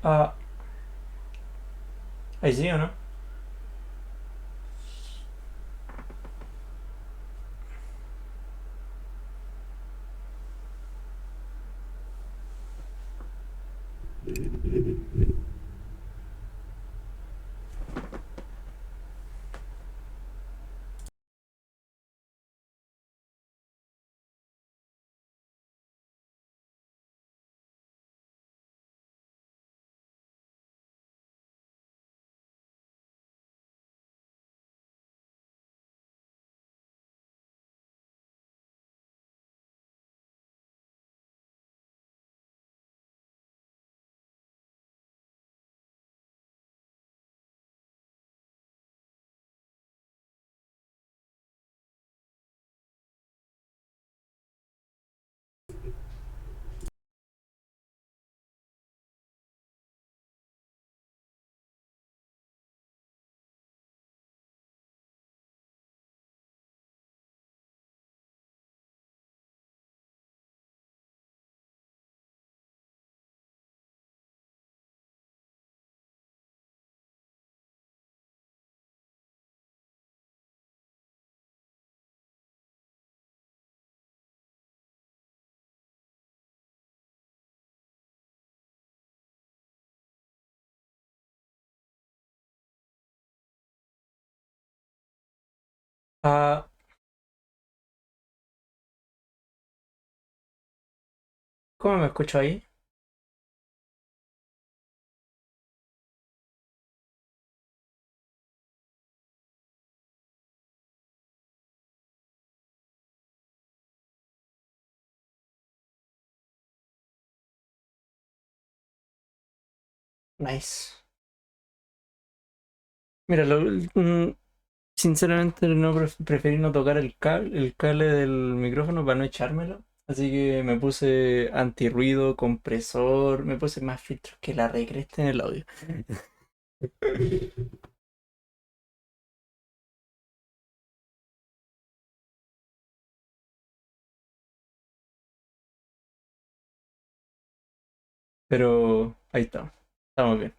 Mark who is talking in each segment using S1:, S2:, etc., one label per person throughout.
S1: Ah, ahí sí o no. Ah, ¿cómo me escucho ahí? Nice. Mira, sinceramente no preferí no tocar el cable del micrófono para no echármelo. Así que me puse antirruido, compresor, me puse más filtros que la recresta en el audio. Pero ahí está. Estamos bien.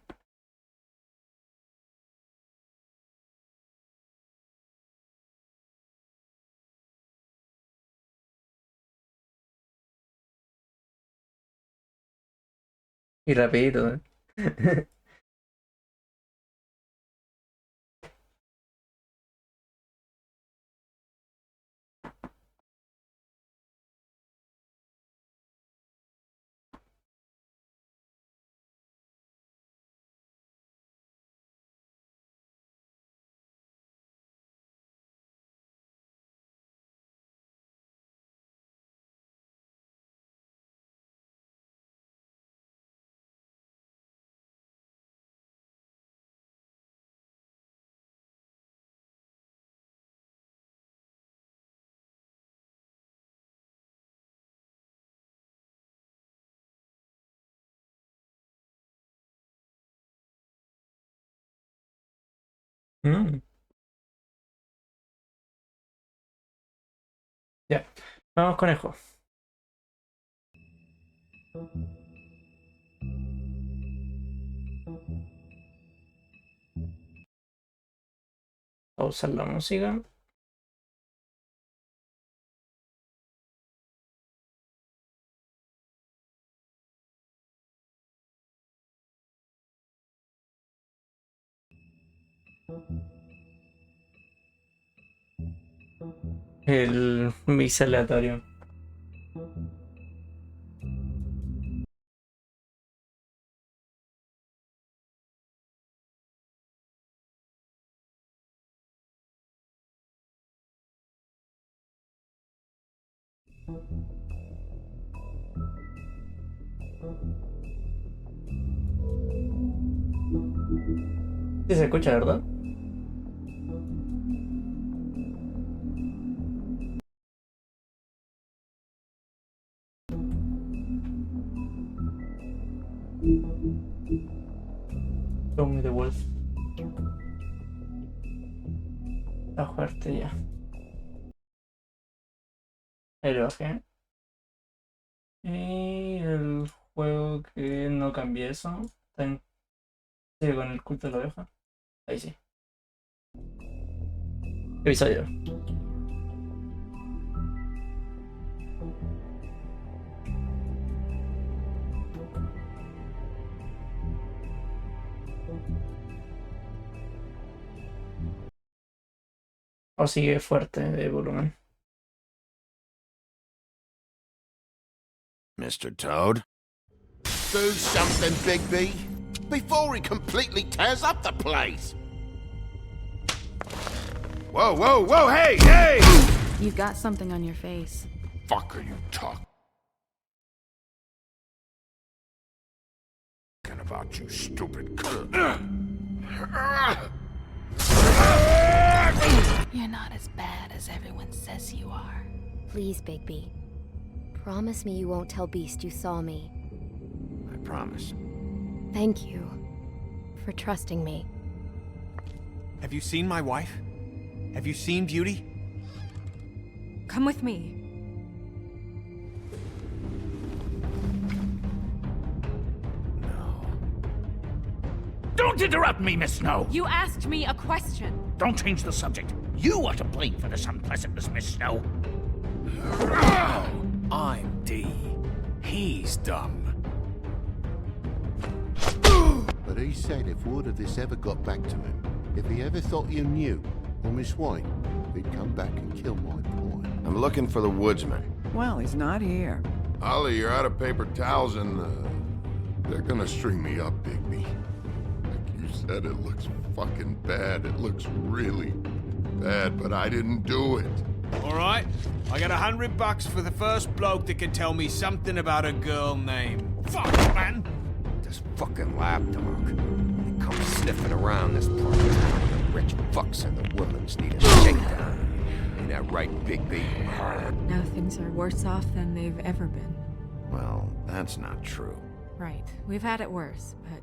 S1: Y rapidito, ¿eh? Mm, ya. Vamos, conejo. Pausar la música. El mix aleatorio. Sí se escucha, ¿verdad? Show me the wolf. Está fuerte ya. Ahí lo bajé. Y el juego que no cambié eso. Está en... Sigue con el culto de la oveja. Ahí sí. Episodio. O sigue fuerte de volumen.
S2: Mr. Toad? Do something, Bigby, before he completely tears up the place! Whoa, whoa, whoa, hey, hey!
S3: You got something on your face.
S2: Fuck are you talking about, you stupid
S3: You're not as bad as everyone says you are.
S4: Please, Bigby. Promise me you won't tell Beast you saw me.
S2: I promise.
S4: Thank you for trusting me.
S5: Have you seen my wife? Have you seen Beauty?
S3: Come with me.
S2: No. Don't interrupt me, Miss Snow!
S3: You asked me a question.
S2: Don't change the subject. You are to blame for this unpleasantness, Miss Snow.
S5: I'm D. He's dumb.
S6: But he said if word of this ever got back to him, if he ever thought you knew, or Miss White, he'd come back and kill my boy.
S2: I'm looking for the woodsman.
S7: Well, he's not here.
S8: Ollie, you're out of paper towels and, they're gonna string me up, Bigby. Like you said, it looks fucking bad. It looks really bad, but I didn't do it.
S5: All right, I got $100 for the first bloke that can tell me something about a girl named. Fuck, man!
S2: This fucking lapdog. He comes sniffing around this part of town. The rich fucks and the women's need a shakedown. Ain't that right, Bigby?
S3: Now things are worse off than they've ever been.
S2: Well, that's not true.
S3: Right. We've had it worse, but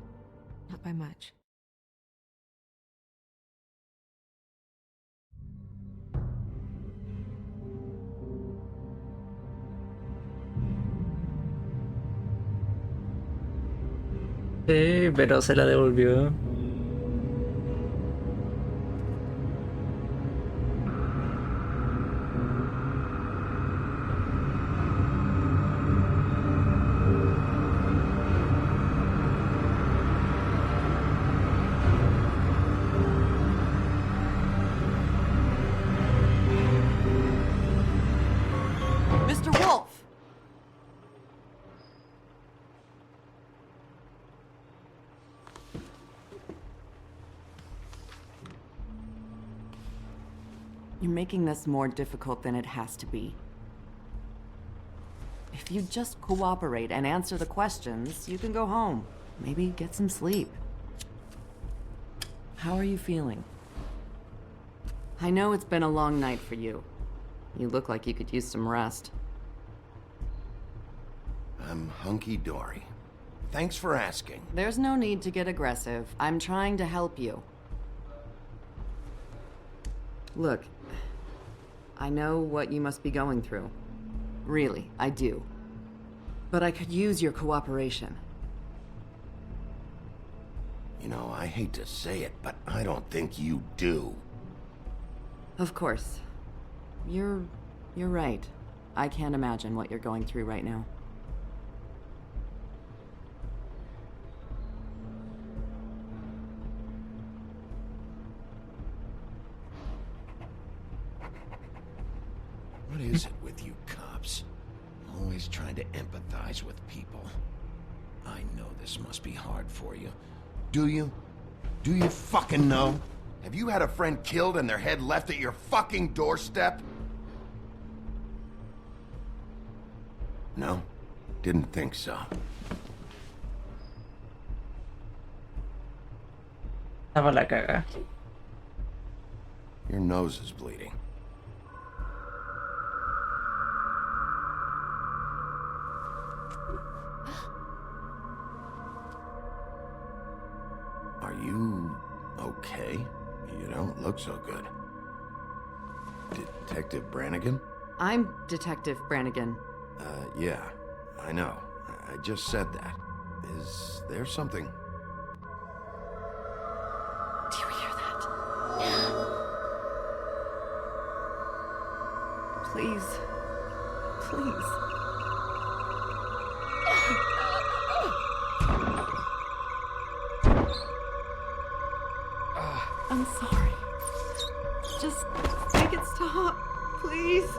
S3: not by much.
S1: Sí, pero se la devolvió.
S7: Mr. Wolf! You're making this more difficult than it has to be. If you just cooperate and answer the questions, you can go home. Maybe get some sleep. How are you feeling? I know it's been a long night for you. You look like you could use some rest.
S2: I'm hunky-dory. Thanks for asking.
S7: There's no need to get aggressive. I'm trying to help you. Look, I know what you must be going through. Really, I do. But I could use your cooperation.
S2: You know, I hate to say it, but I don't think you do.
S7: Of course. You're right. I can't imagine what you're going through right now.
S2: What is it with you cops? Always trying to empathize with people. I know this must be hard for you. Do you? Do you fucking know? Have you had a friend killed and their head left at your fucking doorstep? No? Didn't think so.
S1: Estaba la caga.
S2: Your nose is bleeding. Are you okay? You don't look so good. Detective Brannigan?
S7: I'm Detective Brannigan.
S2: Yeah, I know. I just said that. Is there something?
S7: Do you hear that? Please. Please. I'm sorry. Just make it stop, please.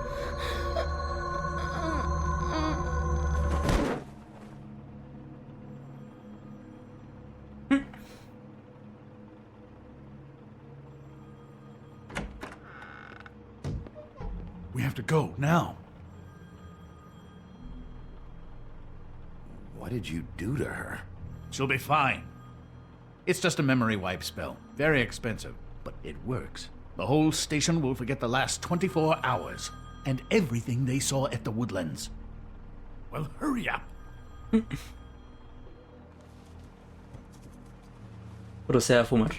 S9: We have to go, now.
S2: What did you do to her?
S9: She'll be fine. It's just a memory wipe spell. Very expensive, but it works. The whole station will forget the last 24 hours, and everything they saw at the Woodlands. Well, hurry up.
S1: Proceda a fumar.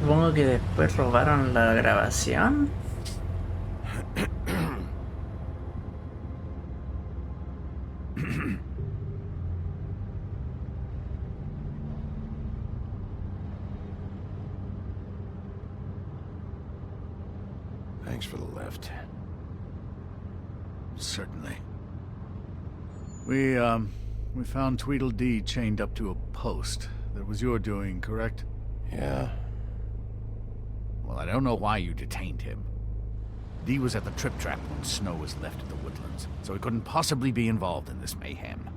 S1: Supongo que después robaron la grabación.
S2: Thanks for the lift.
S9: Certainly. We found Tweedledee chained up to a post. That was your doing, correct?
S2: Yeah.
S9: Well, I don't know why you detained him. Dee was at the Trip Trap when Snow was left at the Woodlands, so he couldn't possibly be involved in this mayhem.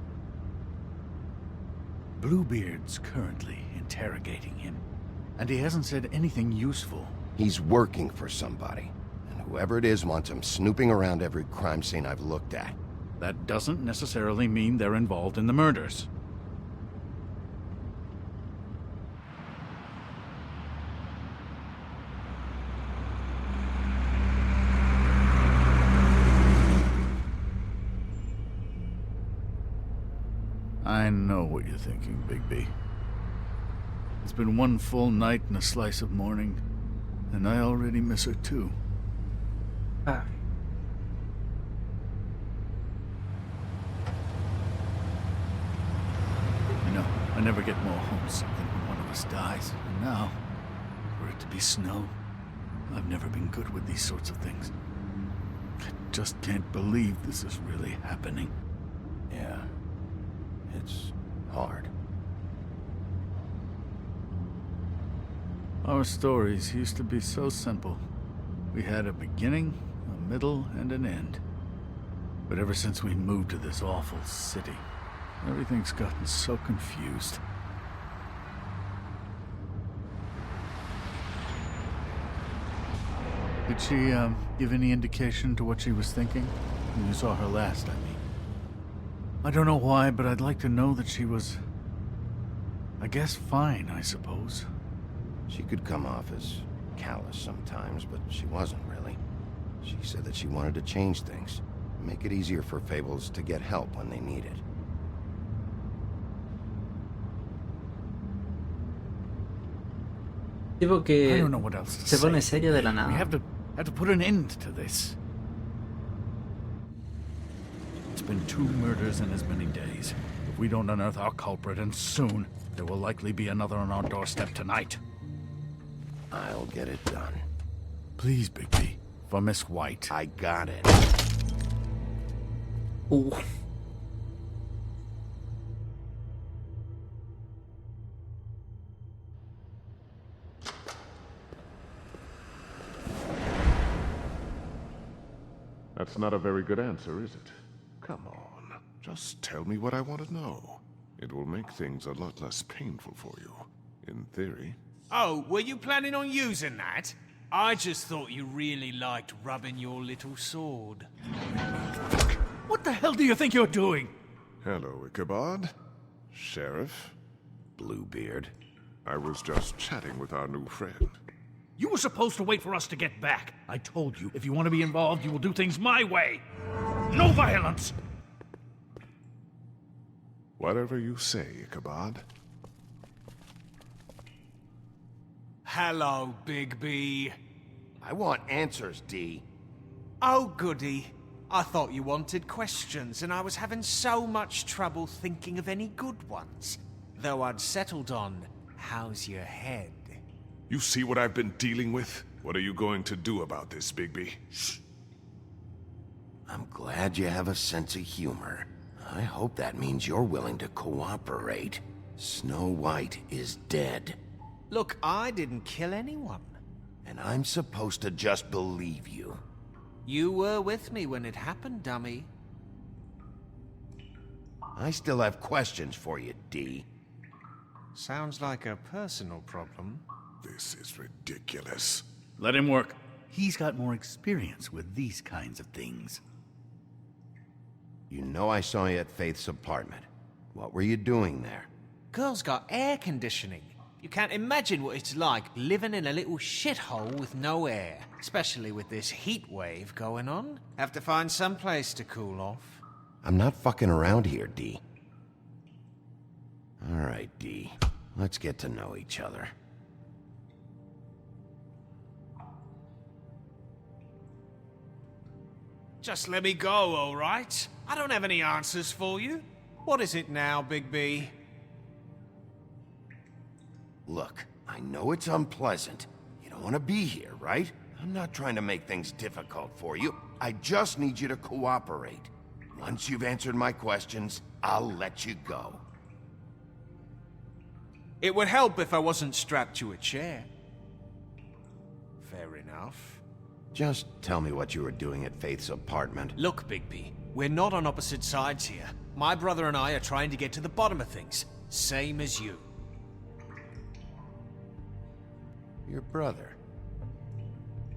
S9: Bluebeard's currently interrogating him, and he hasn't said anything useful.
S2: He's working for somebody, and whoever it is wants him snooping around every crime scene I've looked at.
S9: That doesn't necessarily mean they're involved in the murders. I know what you're thinking, Bigby. It's been one full night and a slice of morning, and I already miss her too.
S1: Ah.
S9: I know, I never get more homesick than when one of us dies. And now, for it to be Snow, I've never been good with these sorts of things. I just can't believe this is really happening.
S2: Yeah. It's hard.
S9: Our stories used to be so simple. We had a beginning, a middle, and an end. But ever since we moved to this awful city, everything's gotten so confused. Did she, give any indication to what she was thinking? When you saw her last, I mean. I don't know why, but I'd like to know that she was, I guess, fine, I suppose.
S2: She could come off as callous sometimes, but she wasn't really. She said that she wanted to change things, make it easier for Fables to get help when they need it.
S1: Tipo
S9: I
S1: que
S9: don't know what else to
S1: se pone
S9: say.
S1: serio de la
S9: We
S1: nada.
S9: have to Had to put an end to this. It's been 2 murders in as many days. If we don't unearth our culprit, and soon, there will likely be another on our doorstep tonight.
S2: I'll get it done.
S9: Please, Bigby. For Miss White.
S2: I got it.
S1: Ooh.
S8: That's not a very good answer, is it? Come on. Just tell me what I want to know. It will make things a lot less painful for you. In theory.
S5: Oh, were you planning on using that? I just thought you really liked rubbing your little sword.
S9: What the hell do you think you're doing?
S8: Hello, Ichabod. Sheriff.
S2: Bluebeard.
S8: I was just chatting with our new friend.
S9: You were supposed to wait for us to get back. I told you, if you want to be involved, you will do things my way. No violence!
S8: Whatever you say, Ichabod.
S5: Hello, Bigby.
S2: I want answers, D.
S5: Oh, goody. I thought you wanted questions, and I was having so much trouble thinking of any good ones. Though I'd settled on, how's your head?
S8: You see what I've been dealing with? What are you going to do about this, Bigby?
S2: Shh. I'm glad you have a sense of humor. I hope that means you're willing to cooperate. Snow White is dead.
S5: Look, I didn't kill anyone.
S2: And I'm supposed to just believe you.
S5: You were with me when it happened, dummy.
S2: I still have questions for you, D.
S5: Sounds like a personal problem.
S8: This is ridiculous.
S9: Let him work. He's got more experience with these kinds of things.
S2: You know I saw you at Faith's apartment. What were you doing there?
S5: Girl's got air conditioning. You can't imagine what it's like living in a little shithole with no air. Especially with this heat wave going on. Have to find some place to cool off.
S2: I'm not fucking around here, D. All right, D. Let's get to know each other.
S5: Just let me go, all right? I don't have any answers for you. What is it now, Bigby?
S2: Look, I know it's unpleasant. You don't want to be here, right? I'm not trying to make things difficult for you. I just need you to cooperate. Once you've answered my questions, I'll let you go.
S5: It would help if I wasn't strapped to a chair. Fair enough.
S2: Just tell me what you were doing at Faith's apartment.
S5: Look, Bigby, we're not on opposite sides here. My brother and I are trying to get to the bottom of things. Same as you.
S2: Your brother?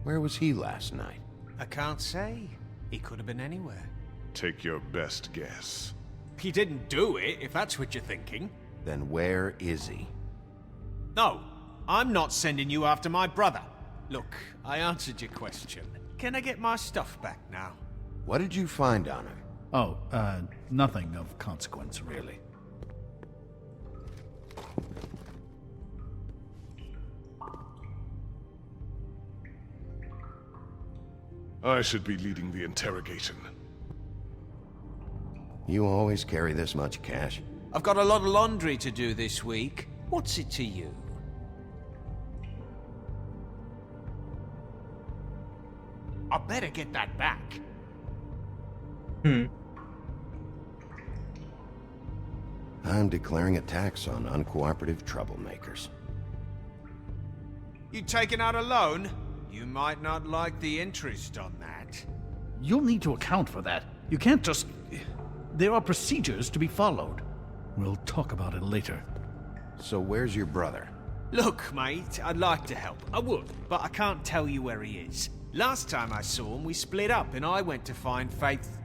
S2: Where was he last night?
S5: I can't say. He could have been anywhere.
S8: Take your best guess.
S5: He didn't do it, if that's what you're thinking.
S2: Then where is he?
S5: No, I'm not sending you after my brother. Look, I answered your question. Can I get my stuff back now?
S2: What did you find on him?
S9: Oh, nothing of consequence, really.
S8: I should be leading the interrogation.
S2: You always carry this much cash?
S5: I've got a lot of laundry to do this week. What's it to you? I better get that back.
S2: I'm declaring a tax on uncooperative troublemakers.
S5: You taking out a loan? You might not like the interest on that.
S9: You'll need to account for that. You can't just... There are procedures to be followed. We'll talk about it later.
S2: So where's your brother?
S5: Look, mate, I'd like to help. I would, but I can't tell you where he is. Last time I saw him, we split up and I went to find Faith.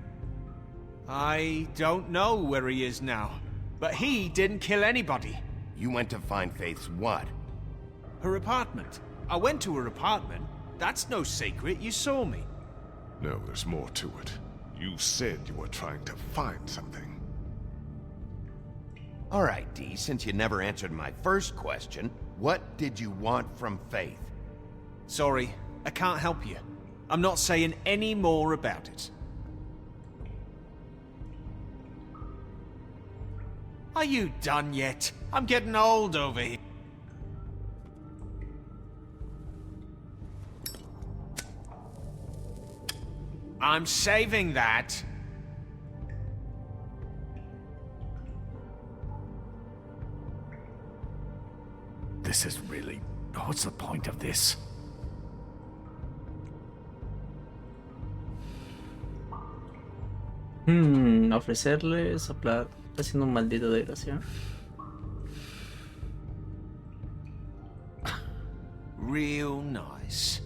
S5: I don't know where he is now, but he didn't kill anybody.
S2: You went to find Faith's what?
S5: Her apartment. I went to her apartment. That's no secret, you saw me.
S8: No, there's more to it. You said you were trying to find something.
S2: All right, D, since you never answered my first question, what did you want from Faith?
S5: Sorry, I can't help you. I'm not saying any more about it. Are you done yet? I'm getting old over here. I'm saving that.
S9: This is really... What's the point of this?
S1: Ofrecerle soplar. Está siendo un maldito desgraciado.
S5: Real nice.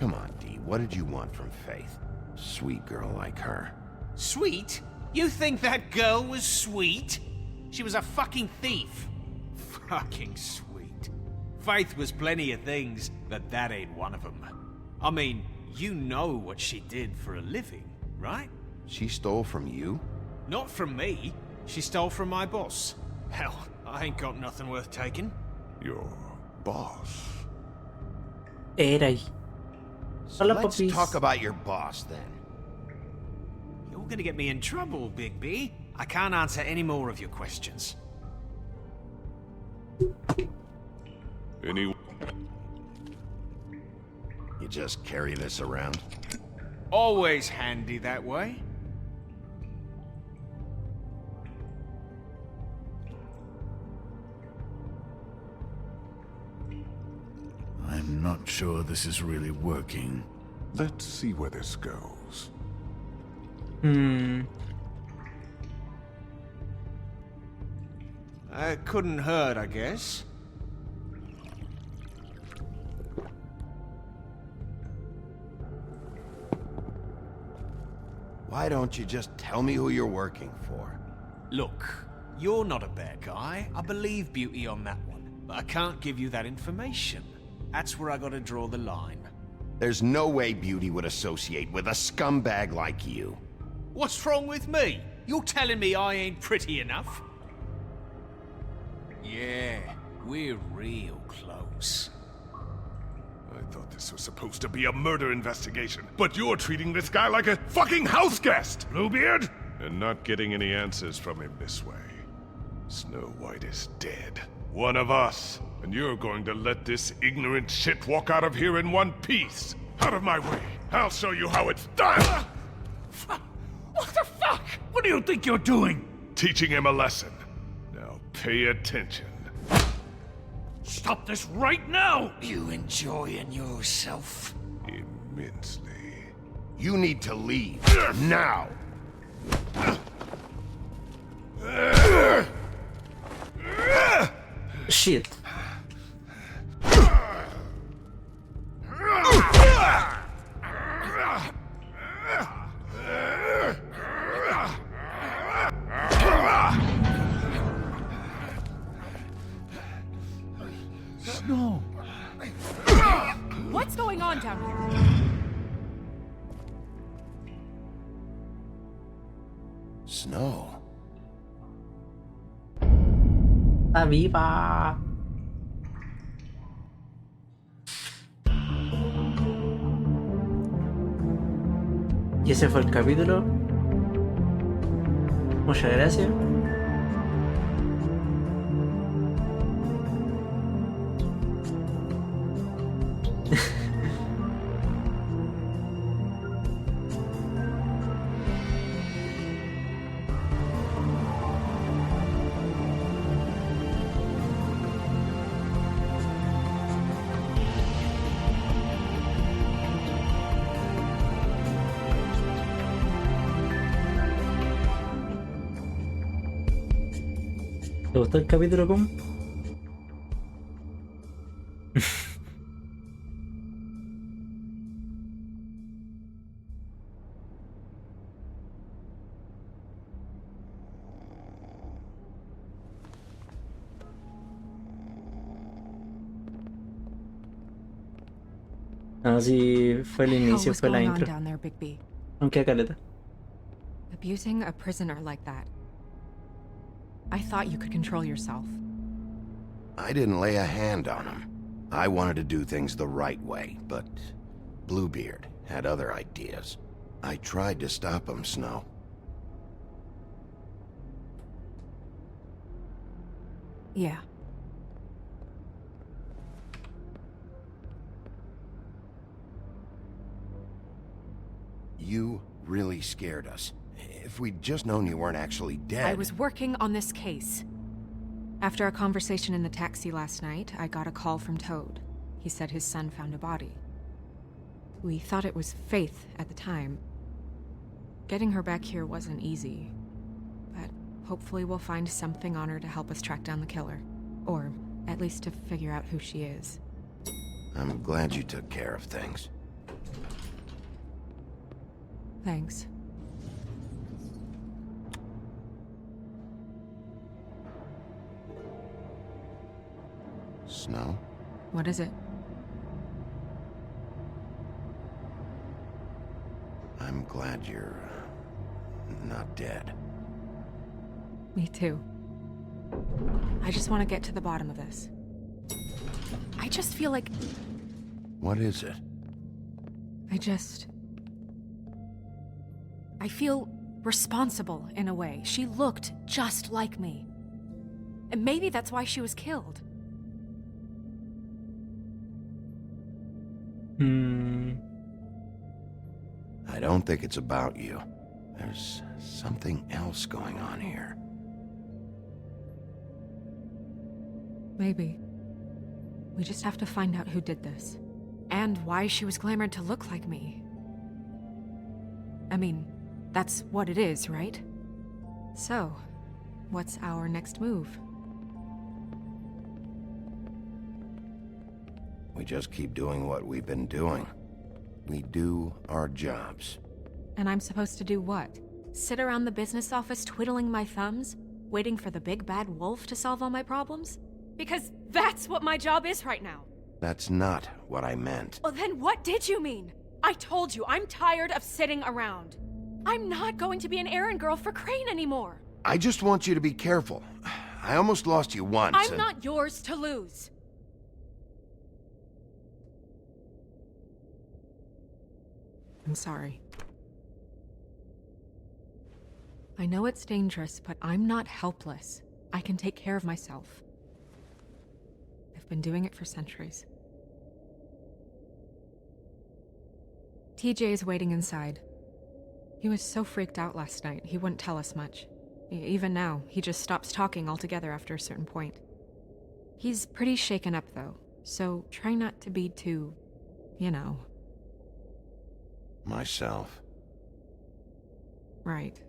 S2: Come on, Dee, what did you want from Faith? Sweet girl like her.
S5: Sweet? You think that girl was sweet? She was a fucking thief. Fucking sweet. Faith was plenty of things, but that ain't one of them. I mean, you know what she did for a living, right?
S2: She stole from you?
S5: Not from me. She stole from my boss. Hell, I ain't got nothing worth taking.
S8: Your boss.
S1: Era ahí.
S2: So
S1: Hola,
S2: let's
S1: puppies.
S2: talk about your boss, then.
S5: You're gonna get me in trouble, Big B. I can't answer any more of your questions.
S8: Any...
S2: You just carry this around?
S5: Always handy that way.
S9: I'm not sure this is really working.
S8: Let's see where this goes.
S5: It couldn't hurt, I guess.
S2: Why don't you just tell me who you're working for?
S5: Look, you're not a bad guy. I believe Beauty on that one. But I can't give you that information. That's where I gotta draw the line.
S2: There's no way Beauty would associate with a scumbag like you.
S5: What's wrong with me? You're telling me I ain't pretty enough? Yeah, we're real close.
S8: I thought this was supposed to be a murder investigation, but you're treating this guy like a fucking house guest, Bluebeard! And not getting any answers from him this way. Snow White is dead. One of us. And you're going to let this ignorant shit walk out of here in one piece. Out of my way. I'll show you how it's done!
S9: What the fuck? What do you think you're doing?
S8: Teaching him a lesson. Now pay attention.
S9: Stop this right now!
S5: You enjoying yourself?
S8: Immensely.
S2: You need to leave. Now!
S1: Shit.
S9: No.
S3: What's going on down here?
S2: Snow.
S1: Está viva. Y ese fue el capítulo. Muchas gracias. ¿Te gustó el capítulo, com? No, sí, fue el
S3: What the hell
S1: inicio,
S3: was
S1: fue la
S3: going on
S1: intro.
S3: down there, Big B?
S1: Aunque caleta.
S3: Abusing a prisoner like that. I thought you could control yourself.
S2: I didn't lay a hand on him. I wanted to do things the right way, but Bluebeard had other ideas. I tried to stop him, Snow.
S3: Yeah.
S2: You really scared us. If we'd just known you weren't actually dead...
S3: I was working on this case. After a conversation in the taxi last night, I got a call from Toad. He said his son found a body. We thought it was Faith at the time. Getting her back here wasn't easy, but hopefully we'll find something on her to help us track down the killer. Or at least to figure out who she is.
S2: I'm glad you took care of things.
S3: Thanks.
S2: Snow?
S3: What is it?
S2: I'm glad you're... not dead.
S3: Me too. I just want to get to the bottom of this. I just feel like...
S2: What is it?
S3: I feel responsible in a way. She looked just like me. And maybe that's why she was killed.
S2: I don't think it's about you. There's something else going on here.
S3: Maybe. We just have to find out who did this. And why she was glamored to look like me. I mean, that's what it is, right? So, what's our next move?
S2: We just keep doing what we've been doing. We do our jobs.
S3: And I'm supposed to do what? Sit around the business office twiddling my thumbs, waiting for the big bad wolf to solve all my problems? Because that's what my job is right now.
S2: That's not what I meant.
S3: Well, then what did you mean? I told you, I'm tired of sitting around. I'm not going to be an errand girl for Crane anymore.
S2: I just want you to be careful. I almost lost you once.
S3: I'm not yours to lose. I'm sorry. I know it's dangerous, but I'm not helpless. I can take care of myself. I've been doing it for centuries. TJ is waiting inside. He was so freaked out last night, he wouldn't tell us much. Even now, he just stops talking altogether after a certain point. He's pretty shaken up, though, so try not to be too, you know.
S2: Myself.
S3: Right.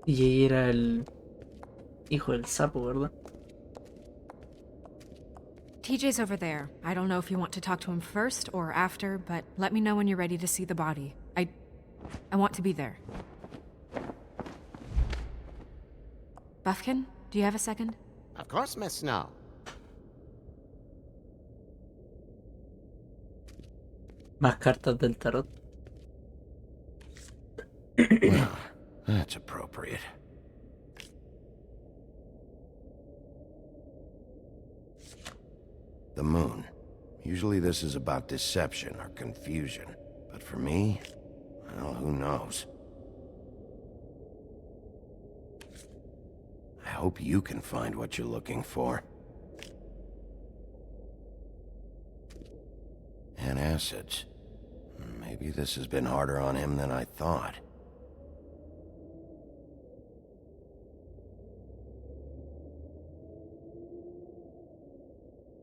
S1: Y era el hijo del sapo, ¿verdad?
S3: TJ's over there. I don't know if you want to talk to him first or after, but let me know when you're ready to see the body. I want to be there. Buffkin, do you have a second?
S10: Of course, Miss Snow.
S1: Más cartas del tarot.
S2: Well, that's appropriate. The moon. Usually this is about deception or confusion. But for me, well, who knows? I hope you can find what you're looking for. Antacids. Maybe this has been harder on him than I thought.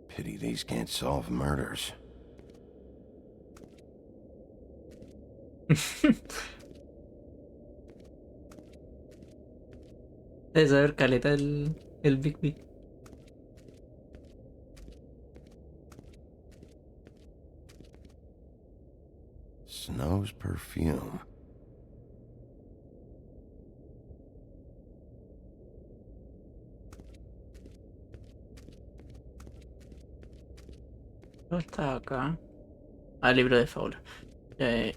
S2: Pity these can't solve murders.
S1: Debe saber caleta el Big Big.
S2: Snow's perfume.
S1: No está acá. Ah, libro de fábula. Eh,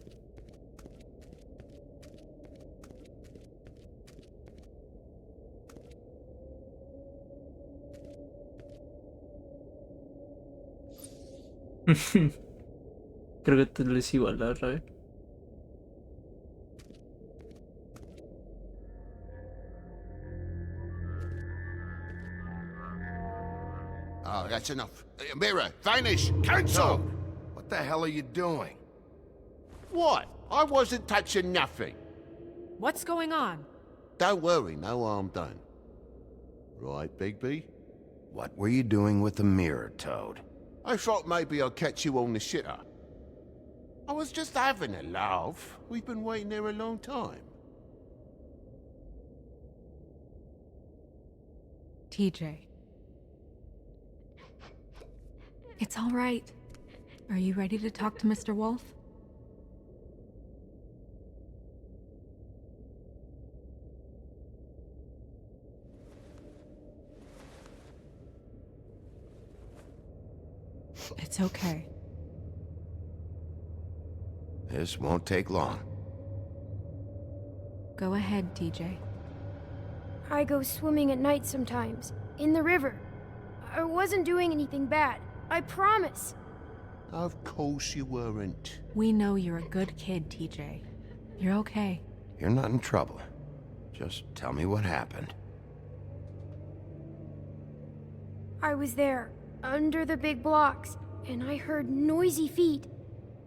S1: Creo que esto lo hice igual la otra vez.
S6: Oh, that's enough. Mirror, vanish, cancel!
S8: What the hell are you doing?
S6: What? I wasn't touching nothing.
S3: What's going on?
S6: Don't worry, no harm done. Right, Bigby?
S2: What were you doing with the mirror, Toad?
S6: I thought maybe I'd catch you on the shitter. I was just having a laugh. We've been waiting there a long time.
S3: TJ. It's all right. Are you ready to talk to Mr. Wolf? It's okay.
S2: This won't take long.
S3: Go ahead, TJ.
S10: I go swimming at night sometimes, in the river. I wasn't doing anything bad, I promise.
S6: Of course you weren't.
S3: We know you're a good kid, TJ. You're okay.
S2: You're not in trouble. Just tell me what happened.
S10: I was there, under the big blocks, and I heard noisy feet.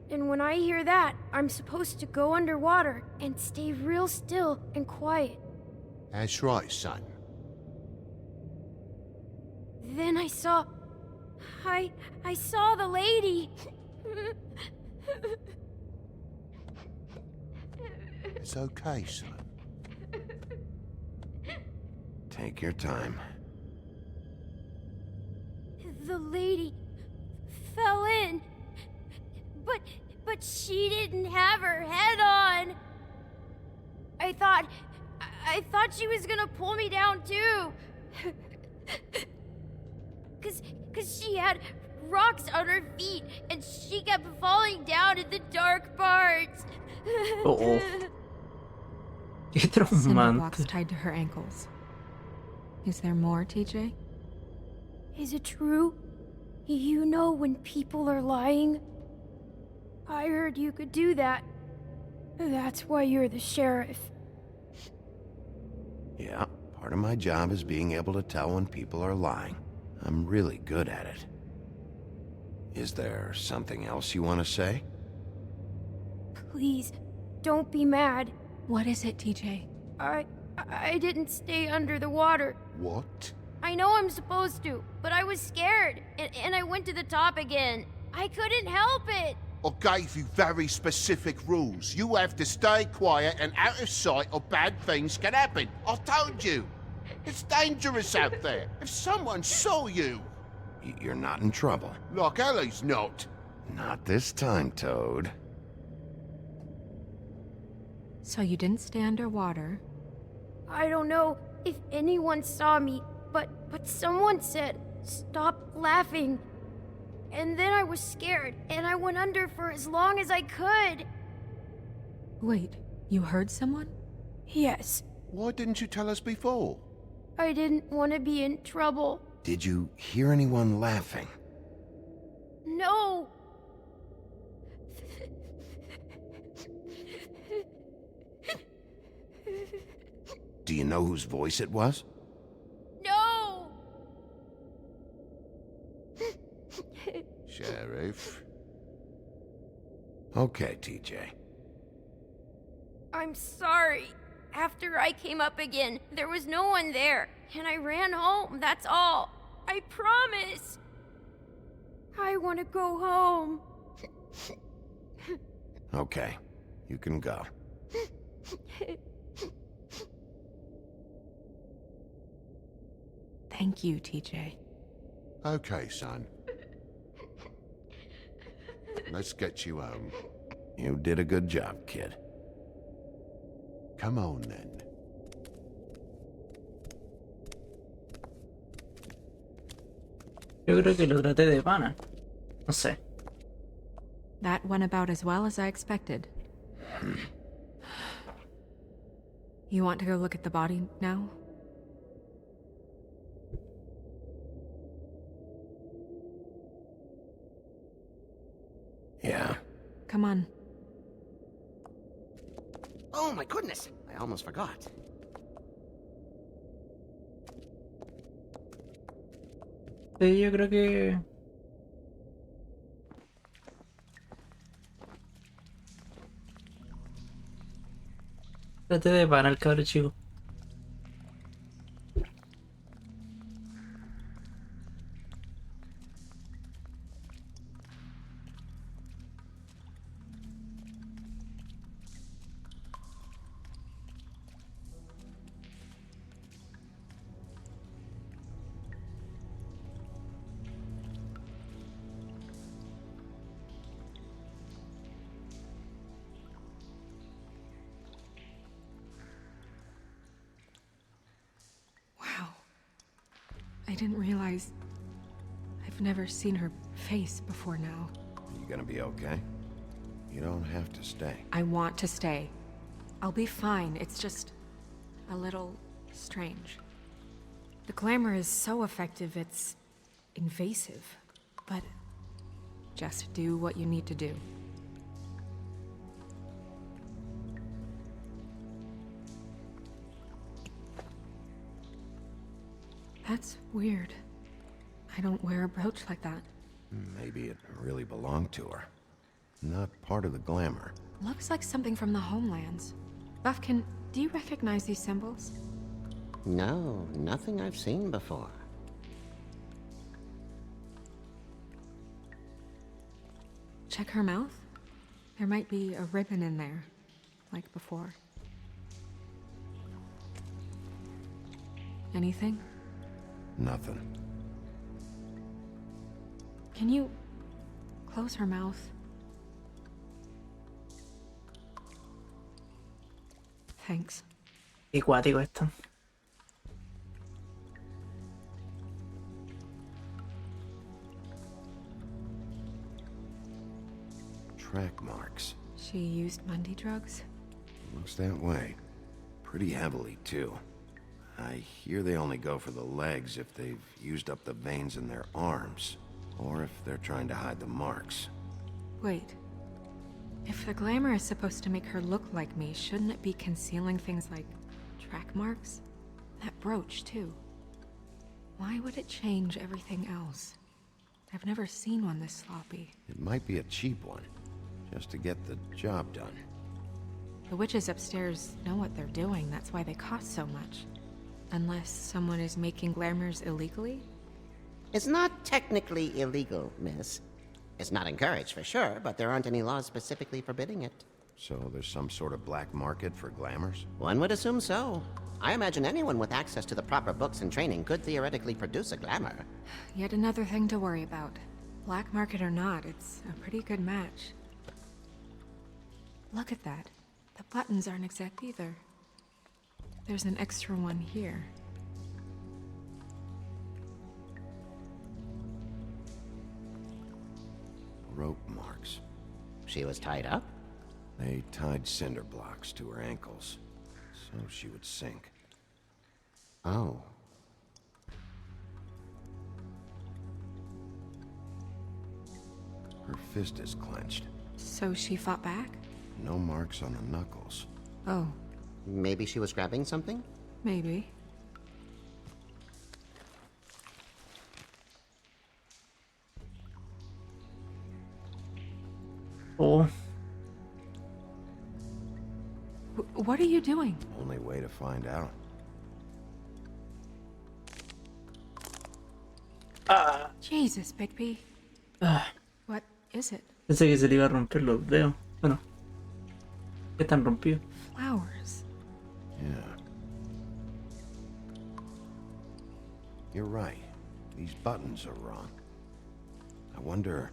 S10: And when I hear that, I'm supposed to go underwater and stay real still and quiet.
S6: That's right, son.
S10: Then I saw the lady.
S6: It's okay, son.
S2: Take your time.
S10: The lady fell in. But she didn't have her head on. I thought she was gonna pull me down too. Cause she had rocks on her feet and she kept falling down in the dark parts.
S1: Oh. Qué
S3: Cinder blocks
S1: traumante.
S3: tied to her ankles. Is there more, TJ?
S10: Is it true? You know when people are lying? I heard you could do that. That's why you're the sheriff.
S2: Yeah, part of my job is being able to tell when people are lying. I'm really good at it. Is there something else you want to say?
S10: Please, don't be mad.
S3: What is it, TJ?
S10: I didn't stay under the water.
S6: What?
S10: I know I'm supposed to, but I was scared, and I went to the top again. I couldn't help it.
S6: I gave you very specific rules. You have to stay quiet and out of sight or bad things can happen. I told you. It's dangerous out there. If someone saw you...
S2: You're not in trouble.
S6: Like Ellie's not.
S2: Not this time, Toad.
S3: So you didn't stay underwater.
S10: I don't know if anyone saw me, but someone said, "Stop laughing." And then I was scared, and I went under for as long as I could.
S3: Wait, you heard someone?
S10: Yes,
S6: Why didn't you tell us before?
S10: I didn't want to be in trouble.
S2: Did you hear anyone laughing?
S10: No!
S2: Do you know whose voice it was?
S10: No!
S6: Sheriff?
S2: Okay, TJ.
S10: I'm sorry. After I came up again, there was no one there, and I ran home, that's all. I promise. I want to go home.
S2: Okay, you can go.
S3: Thank you, TJ.
S6: Okay, son. Let's get you home.
S2: You did a good job, kid.
S6: Come on, then.
S1: Yo creo que lo traté de pana. No sé.
S3: That went about as well as I expected. You want to go look at the body now?
S2: Yeah.
S3: Come on.
S11: Oh my goodness, I almost forgot.
S1: Sí, yo creo que... Trate de parar al cabro chico.
S3: Wow. I didn't realize... I've never seen her face before now.
S2: Are you gonna be okay? You don't have to stay.
S3: I want to stay. I'll be fine. It's just... a little... strange. The glamour is so effective, it's... invasive. But... just do what you need to do. That's weird. I don't wear a brooch like that.
S2: Maybe it really belonged to her. Not part of the glamour.
S3: Looks like something from the homelands. Buffkin, do you recognize these symbols?
S11: No, nothing I've seen before.
S3: Check her mouth. There might be a ribbon in there, like before. Anything?
S2: Nothing.
S3: Can you close her mouth? Thanks.
S1: Qué cuático esto.
S2: Track marks.
S3: She used Mundy drugs?
S2: Looks that way. Pretty heavily, too. I hear they only go for the legs if they've used up the veins in their arms, or if they're trying to hide the marks.
S3: Wait. If the glamour is supposed to make her look like me, shouldn't it be concealing things like track marks? That brooch, too. Why would it change everything else? I've never seen one this sloppy.
S2: It might be a cheap one, just to get the job done.
S3: The witches upstairs know what they're doing, that's why they cost so much. Unless someone is making glamours illegally?
S11: It's not technically illegal, miss. It's not encouraged for sure, but there aren't any laws specifically forbidding it.
S2: So there's some sort of black market for glamours?
S11: One would assume so. I imagine anyone with access to the proper books and training could theoretically produce a glamour.
S3: Yet another thing to worry about. Black market or not, it's a pretty good match. Look at that. The buttons aren't exact either. There's an extra one here.
S2: Rope marks.
S11: She was tied up?
S2: They tied cinder blocks to her ankles, so she would sink.
S11: Oh.
S2: Her fist is clenched.
S3: So she fought back?
S2: No marks on the knuckles.
S3: Oh,
S11: Maybe she was grabbing something?
S3: maybe.
S1: Oh,
S3: What are you doing?
S2: Only way to find out.
S3: Jesus, Bigby. What is it?
S1: pensé que se le iba a romper los dedos. Bueno, que están rompidos.
S3: Flowers.
S2: Yeah. You're right. These buttons are wrong. I wonder...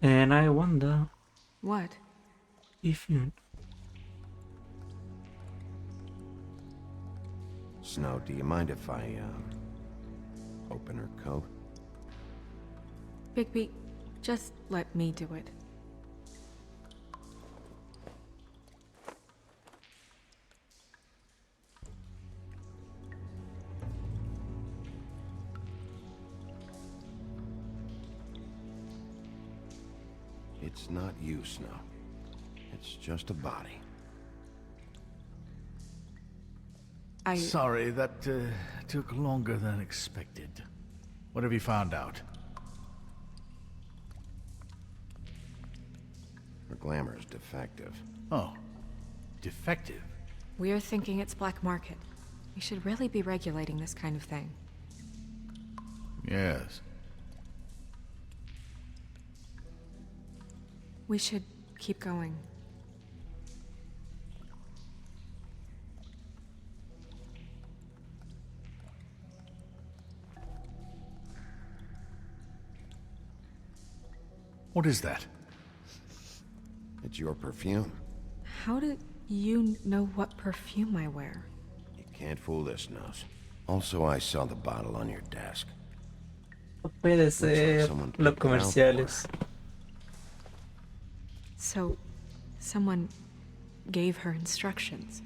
S1: And I wonder
S3: What?
S1: if you...
S2: Snow, do you mind if I, open her coat?
S3: Bigby, Just let me do it.
S2: It's not you, Snow. It's just a body.
S9: Sorry, that took longer than expected. What have you found out?
S2: Her glamour is defective.
S9: Oh, defective?
S3: We're thinking it's black market. We should really be regulating this kind of thing.
S9: Yes.
S3: We should keep going.
S9: What is that?
S2: It's your perfume.
S3: How do you know what perfume I wear?
S2: You can't fool this, Nose. Also, I saw the bottle on your desk.
S1: Puede ser los comerciales.
S3: So, someone gave her instructions.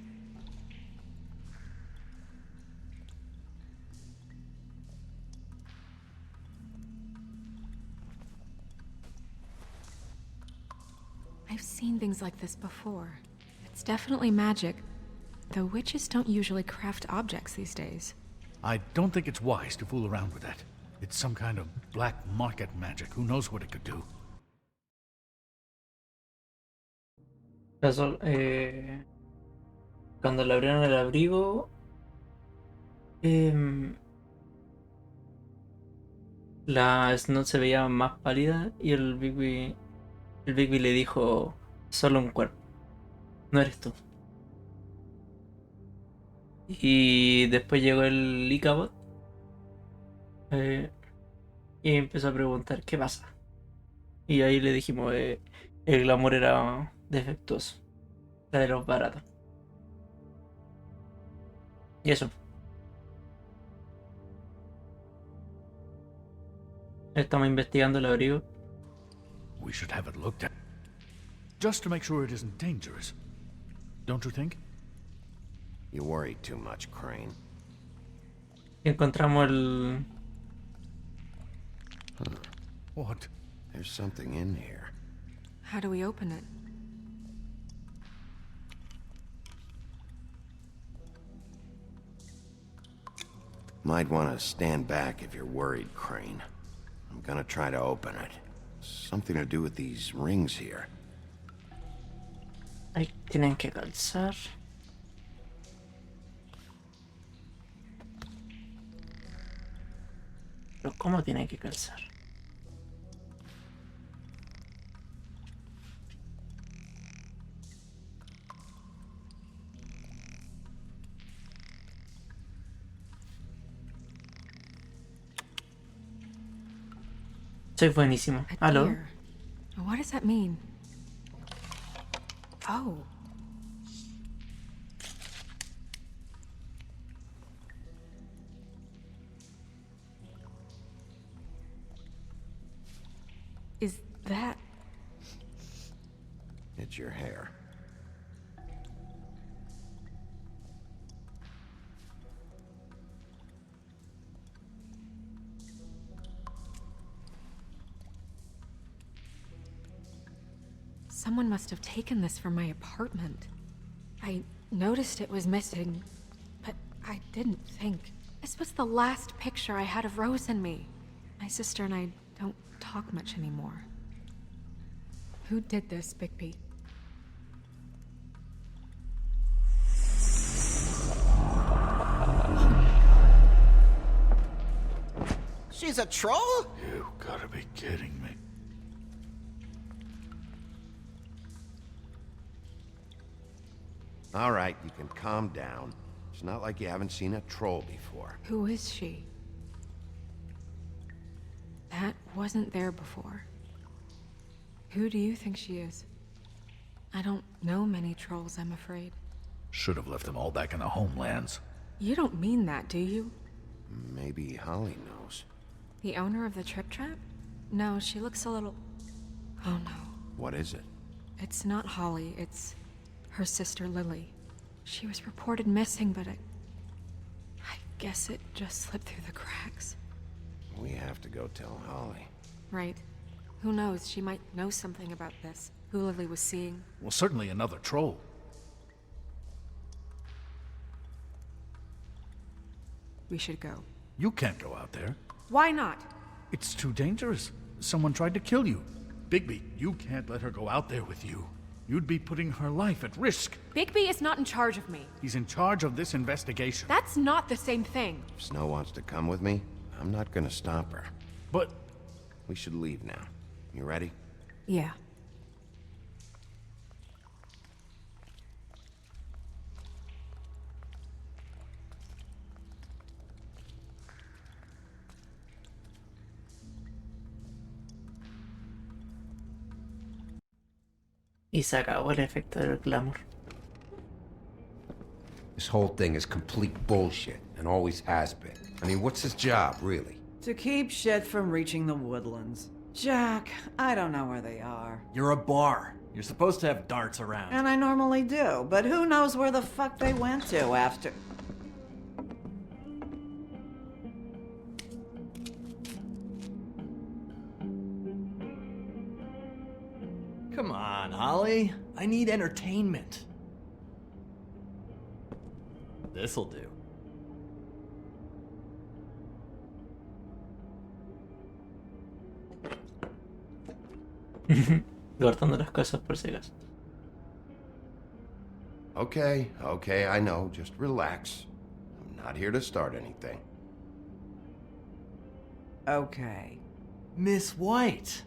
S3: I've seen things like this before. It's definitely magic, though witches don't usually craft objects these days.
S9: I don't think it's wise to fool around with that. It's some kind of black market magic. Who knows what it could do?
S1: Cuando le abrieron el abrigo, la Snow se veía más pálida y el Bigby le dijo: solo un cuerpo, no eres tú. Y después llegó el Icabod y empezó a preguntar qué pasa. Y ahí le dijimos: el glamour era defectuoso, era de los baratos. Y eso. Estamos investigando el abrigo.
S9: We should have it looked at. Just to make sure it isn't dangerous. Don't you think?
S2: You worry too much, Crane.
S1: Y encontramos el...
S9: What?
S2: There's something in here.
S3: How do we open it?
S2: Might want to stand back if you're worried, Crane. I'm gonna try to open it. Something to do with these rings here.
S1: Ahí tienen que calzar. Pero ¿cómo tienen que calzar? Soy buenísimo.
S3: A
S1: ¿Aló?
S3: deer. What does that mean? Oh. Is that...
S2: It's your hair.
S3: Someone must have taken this from my apartment. I noticed it was missing, but I didn't think. This was the last picture I had of Rose and me. My sister and I don't talk much anymore. Who did this, Bigby?
S11: She's a troll?
S9: You gotta be kidding me.
S2: All right, you can calm down. It's not like you haven't seen a troll before.
S3: Who is she? That wasn't there before. Who do you think she is? I don't know many trolls, I'm afraid.
S9: Should have left them all back in the homelands.
S3: You don't mean that, do you?
S2: Maybe Holly knows.
S3: The owner of the Trip Trap? No, she looks a little... Oh no.
S2: What is it?
S3: It's not Holly, it's her sister Lily. She was reported missing, but I guess it just slipped through the cracks.
S2: We have to go tell Holly.
S3: Right. Who knows, she might know something about this. Who Lily was seeing.
S9: Well, certainly another troll.
S3: We should go.
S9: You can't go out there.
S3: Why not?
S9: It's too dangerous. Someone tried to kill you. Bigby, you can't let her go out there with you. You'd be putting her life at risk.
S3: Bigby is not in charge of me.
S9: He's in charge of this investigation.
S3: That's not the same thing.
S2: If Snow wants to come with me, I'm not gonna stop her.
S9: But
S2: We should leave now. You ready?
S3: Yeah.
S1: Y se acabó el efecto del glamour.
S12: This whole thing is complete bullshit, and always has been. I mean, what's his job, really?
S7: To keep shit from reaching the woodlands. Jack, I don't know where they are.
S13: You're a bar. You're supposed to have darts around.
S7: And I normally do, but who knows where the fuck they went to after...
S13: Come on, Holly. I need entertainment. This'll do.
S1: Guardando las cosas por si acaso.
S2: Okay, I know. Just relax. I'm not here to start anything.
S7: Okay.
S13: Miss White,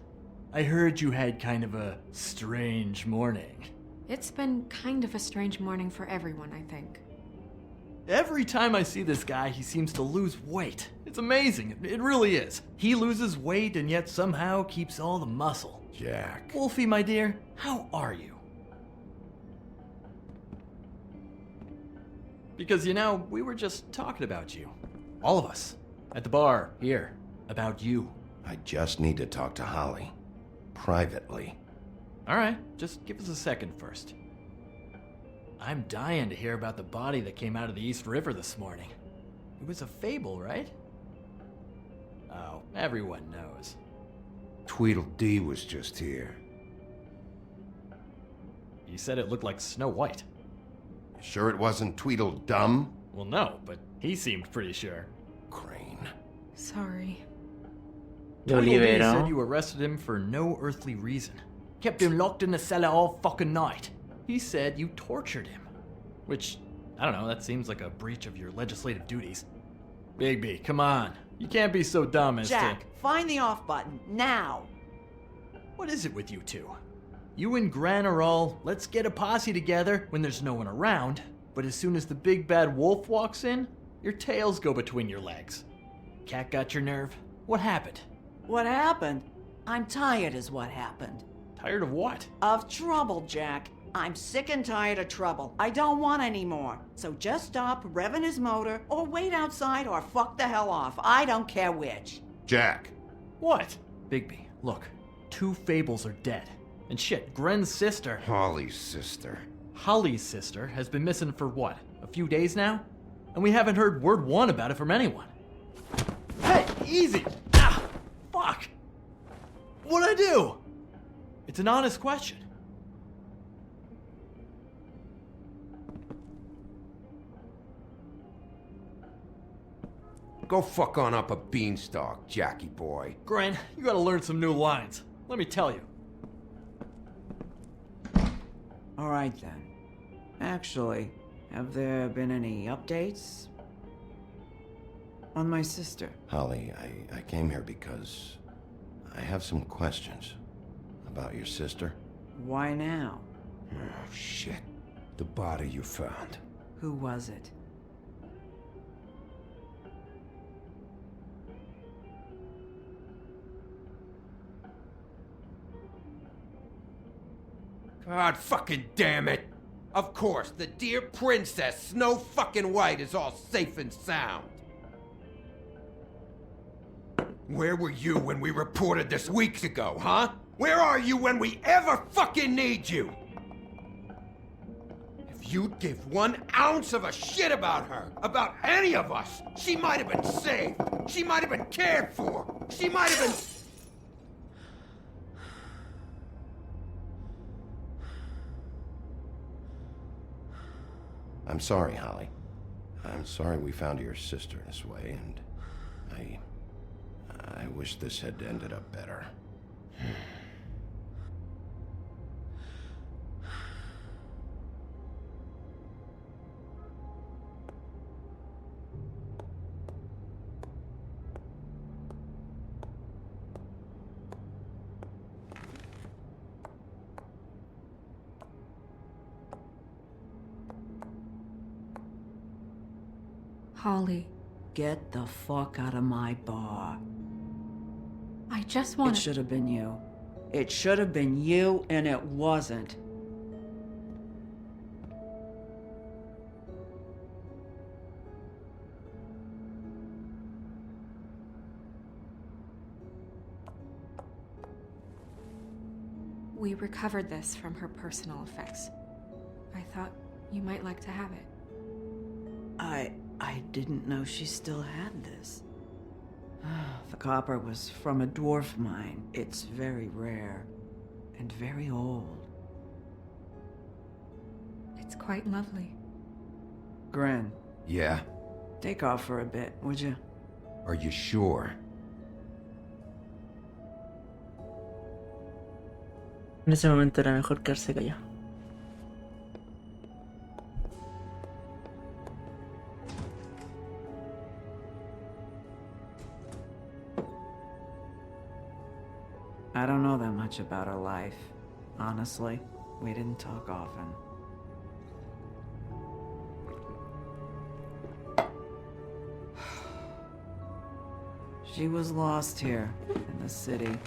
S13: I heard you had kind of a strange morning.
S3: It's been kind of a strange morning for everyone, I think.
S13: Every time I see this guy, he seems to lose weight. It's amazing. It really is. He loses weight and yet somehow keeps all the muscle.
S2: Jack.
S13: Wolfie, my dear, how are you? Because, you know, we were just talking about you. All of us. At the bar, here. About you.
S2: I just need to talk to Holly. Privately.
S13: Alright, just give us a second first. I'm dying to hear about the body that came out of the East River this morning. It was a fable, right? Oh, everyone knows.
S12: Tweedledee was just here.
S13: You said it looked like Snow White.
S2: Sure it wasn't Tweedledum?
S13: Well, no, but he seemed pretty sure.
S2: Crane.
S3: Sorry.
S1: Lo
S13: Tweedledee
S1: liberó.
S13: said you arrested him for no earthly reason. Kept him locked in the cellar all fucking night. He said you tortured him. Which, I don't know, that seems like a breach of your legislative duties. Bigby, come on. You can't be so dumb as
S7: Jack, find the off button, now!
S13: What is it with you two? You and Gran are all, let's get a posse together when there's no one around, but as soon as the big bad wolf walks in, your tails go between your legs. Cat got your nerve? What happened?
S7: What happened? I'm tired is what happened.
S13: Tired of what?
S7: Of trouble, Jack. I'm sick and tired of trouble. I don't want any more. So just stop revving his motor, or wait outside, or fuck the hell off. I don't care which.
S2: Jack.
S13: What? Bigby, look. 2 fables are dead. And shit, Gren's sister...
S12: Holly's sister.
S13: Holly's sister has been missing for what? A few days now? And we haven't heard word one about it from anyone. Hey, easy! Ah, fuck! What'd I do? It's an honest question.
S12: Go fuck on up a beanstalk, Jackie boy.
S13: Gren, you gotta learn some new lines. Let me tell you.
S7: All right then. Actually, have there been any updates? On my sister.
S2: Holly, I came here because I have some questions about your sister.
S7: Why now?
S12: Oh, shit. The body you found.
S7: Who was it?
S12: God fucking damn it! Of course, the dear princess, Snow fucking White, is all safe and sound. Where were you when we reported this weeks ago, huh? Where are you when we ever fucking need you? If you'd give 1 ounce of a shit about her, about any of us, she might have been saved. She might have been cared for. She might have been...
S2: I'm sorry, Holly. I'm sorry we found your sister this way, and I wish this had ended up better.
S3: Holly,
S7: Get the fuck out of my bar.
S3: I just
S7: It
S3: want
S7: should have been you. It should have been you, and it wasn't.
S3: We recovered this from her personal effects. I thought you might like to have it.
S7: I didn't know she still had this. The copper was from a dwarf mine. It's very rare and very old.
S3: It's quite lovely.
S7: Gren,
S2: Yeah?
S7: take off for a bit, would you?
S2: Are you sure?
S1: En ese momento era mejor quedarse callado.
S7: I don't know that much about her life. Honestly, we didn't talk often. She was lost here in the city.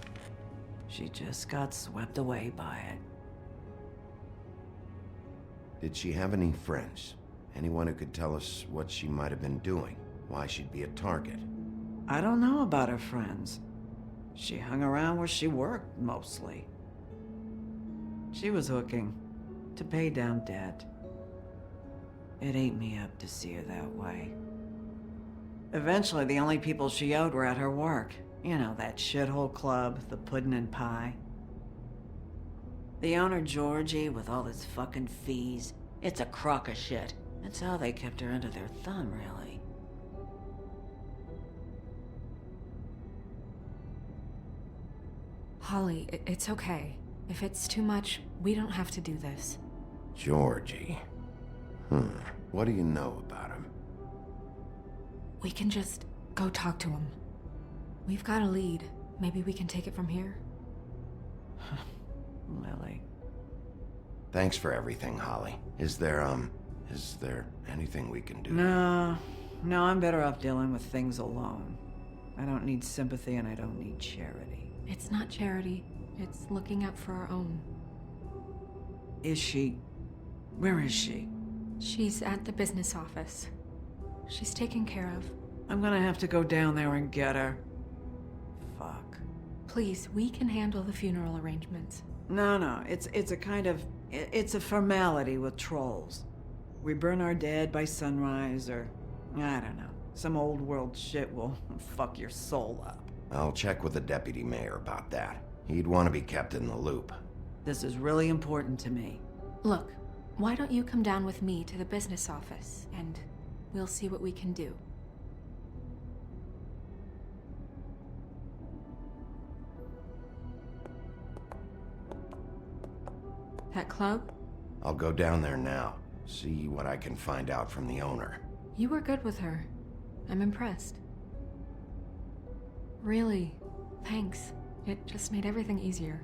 S7: She just got swept away by it.
S2: Did she have any friends? Anyone who could tell us what she might have been doing? Why she'd be a target?
S7: I don't know about her friends. She hung around where she worked, mostly. She was hooking to pay down debt. It ate me up to see her that way. Eventually, the only people she owed were at her work. You know, that shithole club, the Puddin' and Pie. The owner, Georgie, with all his fucking fees, it's a crock of shit. That's how they kept her under their thumb, really.
S3: Holly, it's okay. If it's too much, we don't have to do this.
S2: Georgie. What do you know about him?
S3: We can just go talk to him. We've got a lead. Maybe we can take it from here.
S7: Lily.
S2: Thanks for everything, Holly. Is there anything we can do?
S7: No, I'm better off dealing with things alone. I don't need sympathy and I don't need charity.
S3: It's not charity. It's looking out for our own.
S7: Is she? Where is she?
S3: She's at the business office. She's taken care of.
S7: I'm gonna have to go down there and get her. Fuck.
S3: Please, we can handle the funeral arrangements.
S7: No, it's a kind of... It's a formality with trolls. We burn our dead by sunrise, or... I don't know. Some old world shit will fuck your soul up.
S2: I'll check with the deputy mayor about that. He'd want to be kept in the loop.
S7: This is really important to me.
S3: Look, why don't you come down with me to the business office, and we'll see what we can do. That club?
S2: I'll go down there now. See what I can find out from the owner.
S3: You were good with her. I'm impressed. Really, thanks. It just made everything easier.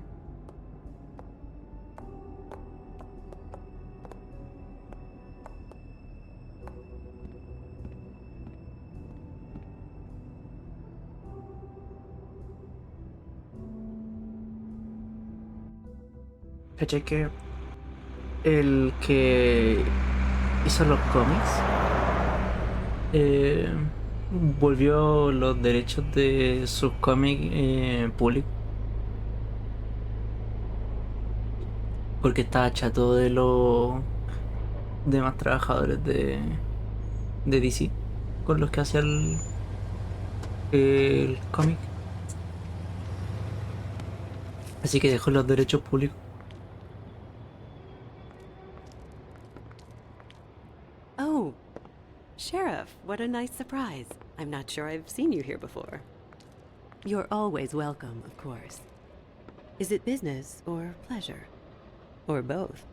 S1: ¿Cachai que el que hizo los cómics volvió los derechos de sus cómics públicos? Porque estaba chato de los demás trabajadores de DC con los que hacía el cómic. Así que dejó los derechos públicos.
S14: Oh, Sheriff, what a nice surprise. I'm not sure I've seen you here before. You're always welcome, of course. Is it business or pleasure? Or both?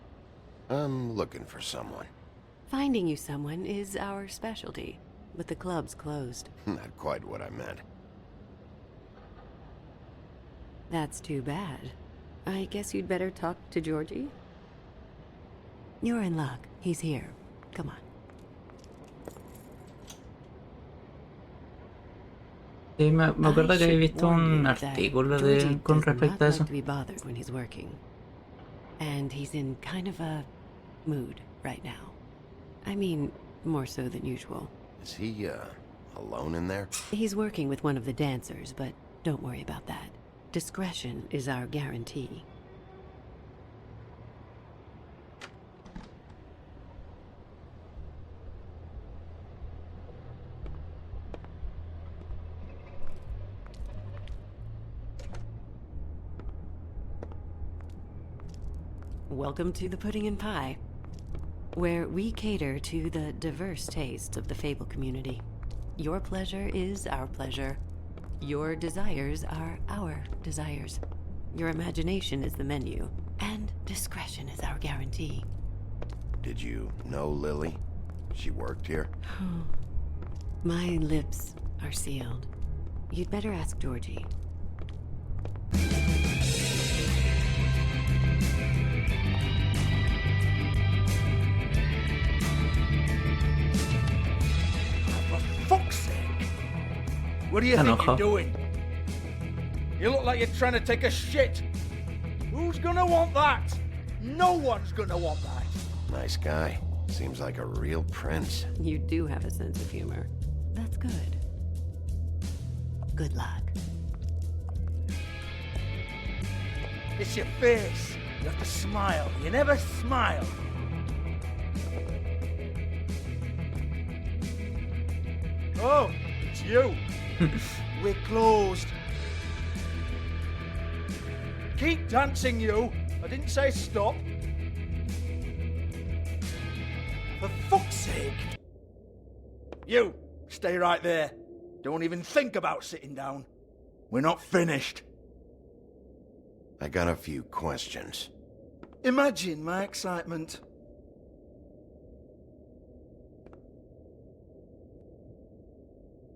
S2: I'm looking for someone.
S14: Finding you someone is our specialty, but the club's closed.
S2: Not quite what I meant.
S14: That's too bad. I guess you'd better talk to Georgie? You're in luck. He's here. Come on.
S1: Sí, me acuerdo que había visto un artículo con respecto a eso.
S14: To be bothered when he's working. And he's in kind of a mood right now. I mean, more so than usual.
S2: Is he, alone in there?
S14: He's working with one of the dancers, but don't worry about that. Discretion is our guarantee. Welcome to the Pudding and Pie, where we cater to the diverse tastes of the Fable community. Your pleasure is our pleasure. Your desires are our desires. Your imagination is the menu, and discretion is our guarantee.
S2: Did you know Lily? She worked here?
S14: My lips are sealed. You'd better ask Georgie.
S12: Fuck's sake! What do you think you're doing? You look like you're trying to take a shit. Who's gonna want that? No one's gonna want that.
S2: Nice guy. Seems like a real prince.
S14: You do have a sense of humor. That's good. Good luck.
S12: It's your face. You have to smile. You never smile. Oh, it's you. We're closed. Keep dancing, you. I didn't say stop. For fuck's sake. You, stay right there. Don't even think about sitting down. We're not finished.
S2: I got a few questions.
S12: Imagine my excitement.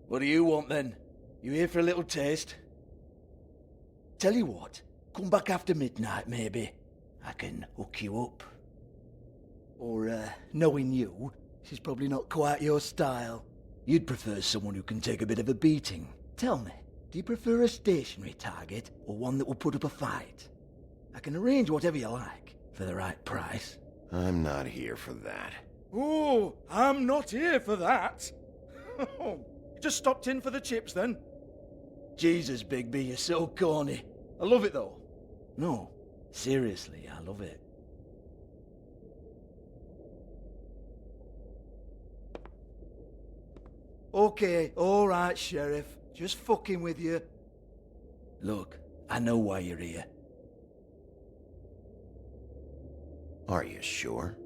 S12: What do you want then? You here for a little taste? Tell you what, come back after midnight maybe. I can hook you up. Or, knowing you, she's probably not quite your style. You'd prefer someone who can take a bit of a beating. Tell me, do you prefer a stationary target or one that will put up a fight? I can arrange whatever you like for the right price.
S2: I'm not here for that.
S12: Oh, I'm not here for that. You just stopped in for the chips then? Jesus, Bigby, you're so corny. I love it though. No, seriously, I love it. Okay, alright, Sheriff. Just fucking with you. Look, I know why you're here.
S2: Are you sure?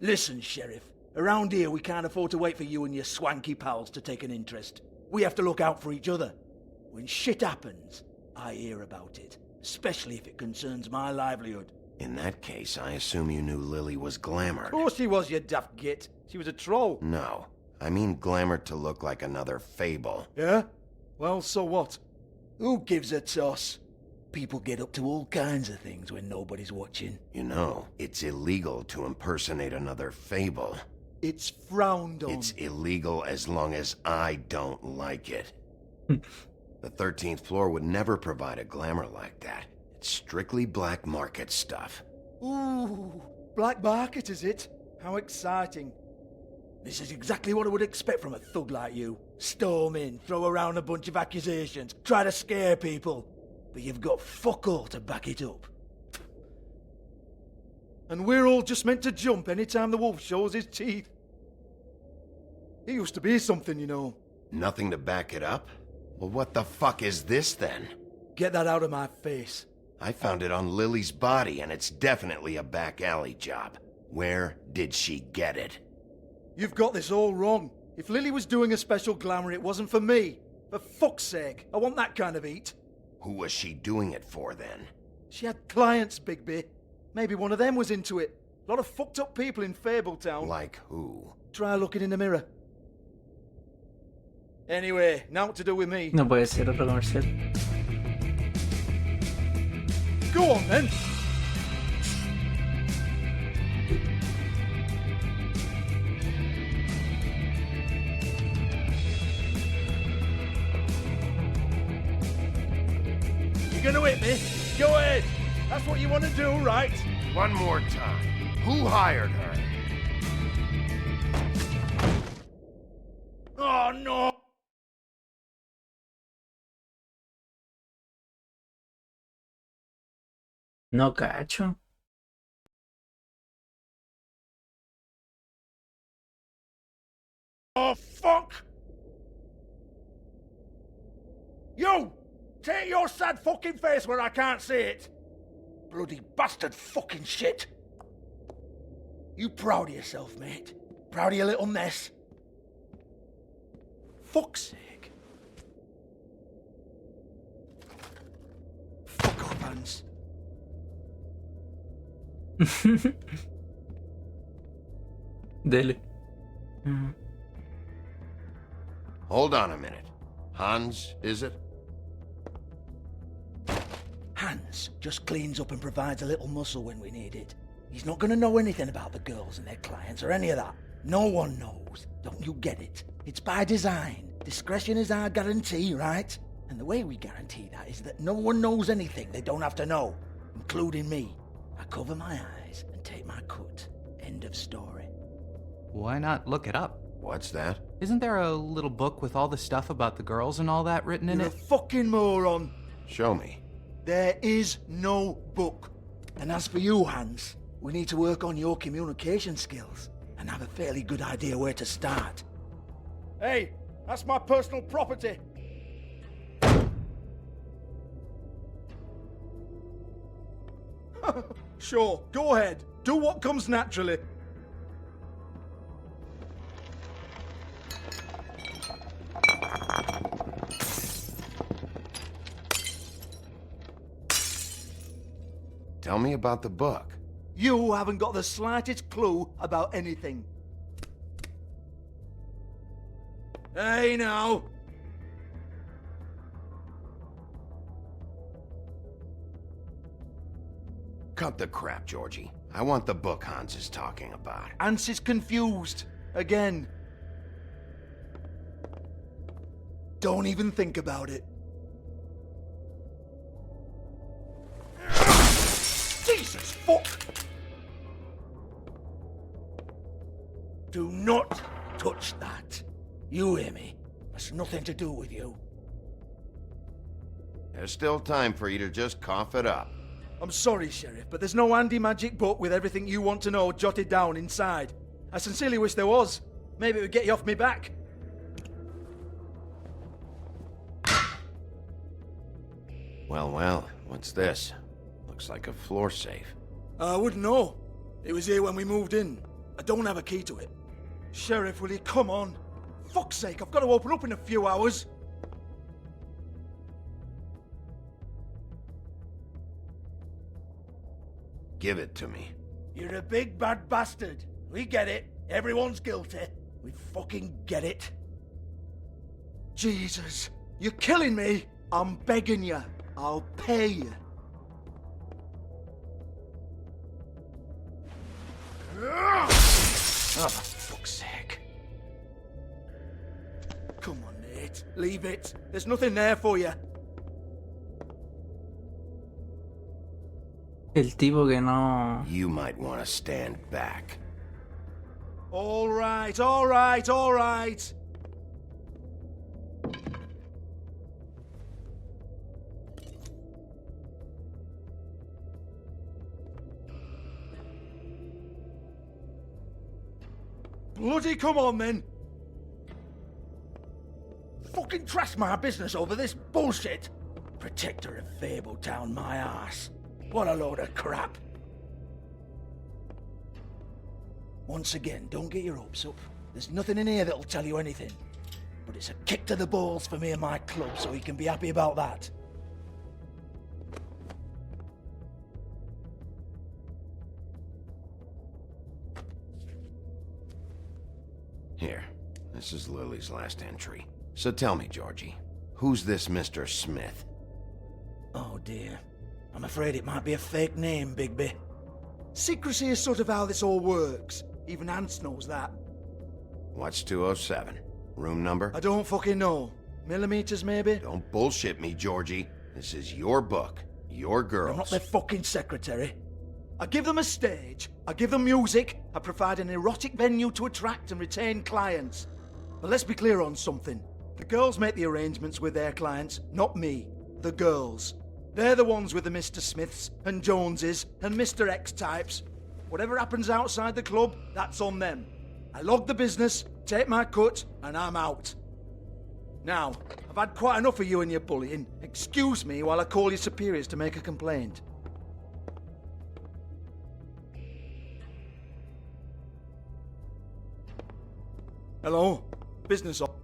S12: Listen, Sheriff. Around here, we can't afford to wait for you and your swanky pals to take an interest. We have to look out for each other. When shit happens, I hear about it. Especially if it concerns my livelihood.
S2: In that case, I assume you knew Lily was glamored.
S12: Of course she was, you daft git. She was a troll.
S2: No. I mean glamored to look like another fable.
S12: Yeah? Well, so what? Who gives a toss? People get up to all kinds of things when nobody's watching.
S2: You know, it's illegal to impersonate another fable.
S12: It's frowned on.
S2: It's illegal as long as I don't like it. The 13th floor would never provide a glamour like that. It's strictly black market stuff.
S12: Ooh, black market is it? How exciting. This is exactly what I would expect from a thug like you. Storm in, throw around a bunch of accusations, try to scare people. But you've got fuck all to back it up. And we're all just meant to jump any time the wolf shows his teeth. He used to be something, you know.
S2: Nothing to back it up? Well, what the fuck is this then?
S12: Get that out of my face.
S2: I found it on Lily's body, and it's definitely a back alley job. Where did she get it?
S12: You've got this all wrong. If Lily was doing a special glamour, it wasn't for me. For fuck's sake, I want that kind of eat.
S2: Who was she doing it for, then?
S12: She had clients, Bigby. Maybe one of them was into it. A lot of fucked up people in Fabletown.
S2: Like who?
S12: Try looking in the mirror. Anyway, now what to do with me?
S1: No puede ser otro comercial.
S12: Go on, then. You're gonna hit me? Go ahead. That's what you want to do, right?
S2: One more time. Who hired her?
S12: Oh, no!
S1: No cacho.
S12: Oh, fuck! You! Take your sad fucking face where I can't see it! Bloody bastard fucking shit! You proud of yourself, mate? Proud of your little mess? Fuck's sake. Fuck off, Hans.
S1: Dele.
S2: Hold on a minute. Hans, is it?
S12: Hans just cleans up and provides a little muscle when we need it. He's not going to know anything about the girls and their clients or any of that. No one knows. Don't you get it? It's by design. Discretion is our guarantee, right? And the way we guarantee that is that no one knows anything they don't have to know, including me. I cover my eyes and take my cut. End of story.
S15: Why not look it up?
S2: What's that?
S15: Isn't there a little book with all the stuff about the girls and all that written in
S12: You're
S15: it?
S12: a fucking moron.
S2: Show me.
S12: There is no book. And as for you, Hans, we need to work on your communication skills and have a fairly good idea where to start. Hey, that's my personal property. Sure, go ahead. Do what comes naturally.
S2: Tell me about the book.
S12: You haven't got the slightest clue about anything. Hey, now.
S2: Cut the crap, Georgie. I want the book Hans is talking about.
S12: Hans is confused. Again. Don't even think about it. Jesus fuck! Do not touch that. You hear me? That's nothing to do with you.
S2: There's still time for you to just cough it up.
S12: I'm sorry, Sheriff, but there's no handy magic book with everything you want to know jotted down inside. I sincerely wish there was. Maybe it would get you off me back.
S2: Well, what's this? Looks like a floor safe.
S12: I wouldn't know. It was here when we moved in. I don't have a key to it. Sheriff, will you come on? Fuck's sake, I've got to open up in a few hours.
S2: Give it to me.
S12: You're a big bad bastard. We get it. Everyone's guilty. We fucking get it. Jesus, you're killing me. I'm begging you. I'll pay you. Oh, for fuck's sake. Come on, Nate. Leave it. There's nothing there for you.
S1: El tipo que no...
S2: You might want to stand back.
S12: All right, all right, all right. Bloody come on, then! Fucking trash my business over this bullshit! Protector of Fabletown, my ass. What a load of crap. Once again, don't get your hopes up. There's nothing in here that'll tell you anything. But it's a kick to the balls for me and my club, so you can be happy about that.
S2: Here, this is Lily's last entry. So tell me, Georgie, who's this Mr. Smith?
S12: Oh dear. I'm afraid it might be a fake name, Bigby. Secrecy is sort of how this all works. Even Hans knows that.
S2: What's 207? Room number?
S12: I don't fucking know. Millimeters, maybe?
S2: Don't bullshit me, Georgie. This is your book. Your girls.
S12: I'm not their fucking secretary. I give them a stage, I give them music, I provide an erotic venue to attract and retain clients. But let's be clear on something. The girls make the arrangements with their clients, not me. The girls. They're the ones with the Mr. Smiths and Joneses and Mr. X types. Whatever happens outside the club, that's on them. I log the business, take my cut, and I'm out. Now, I've had quite enough of you and your bullying. Excuse me while I call your superiors to make a complaint. Hello? Business op.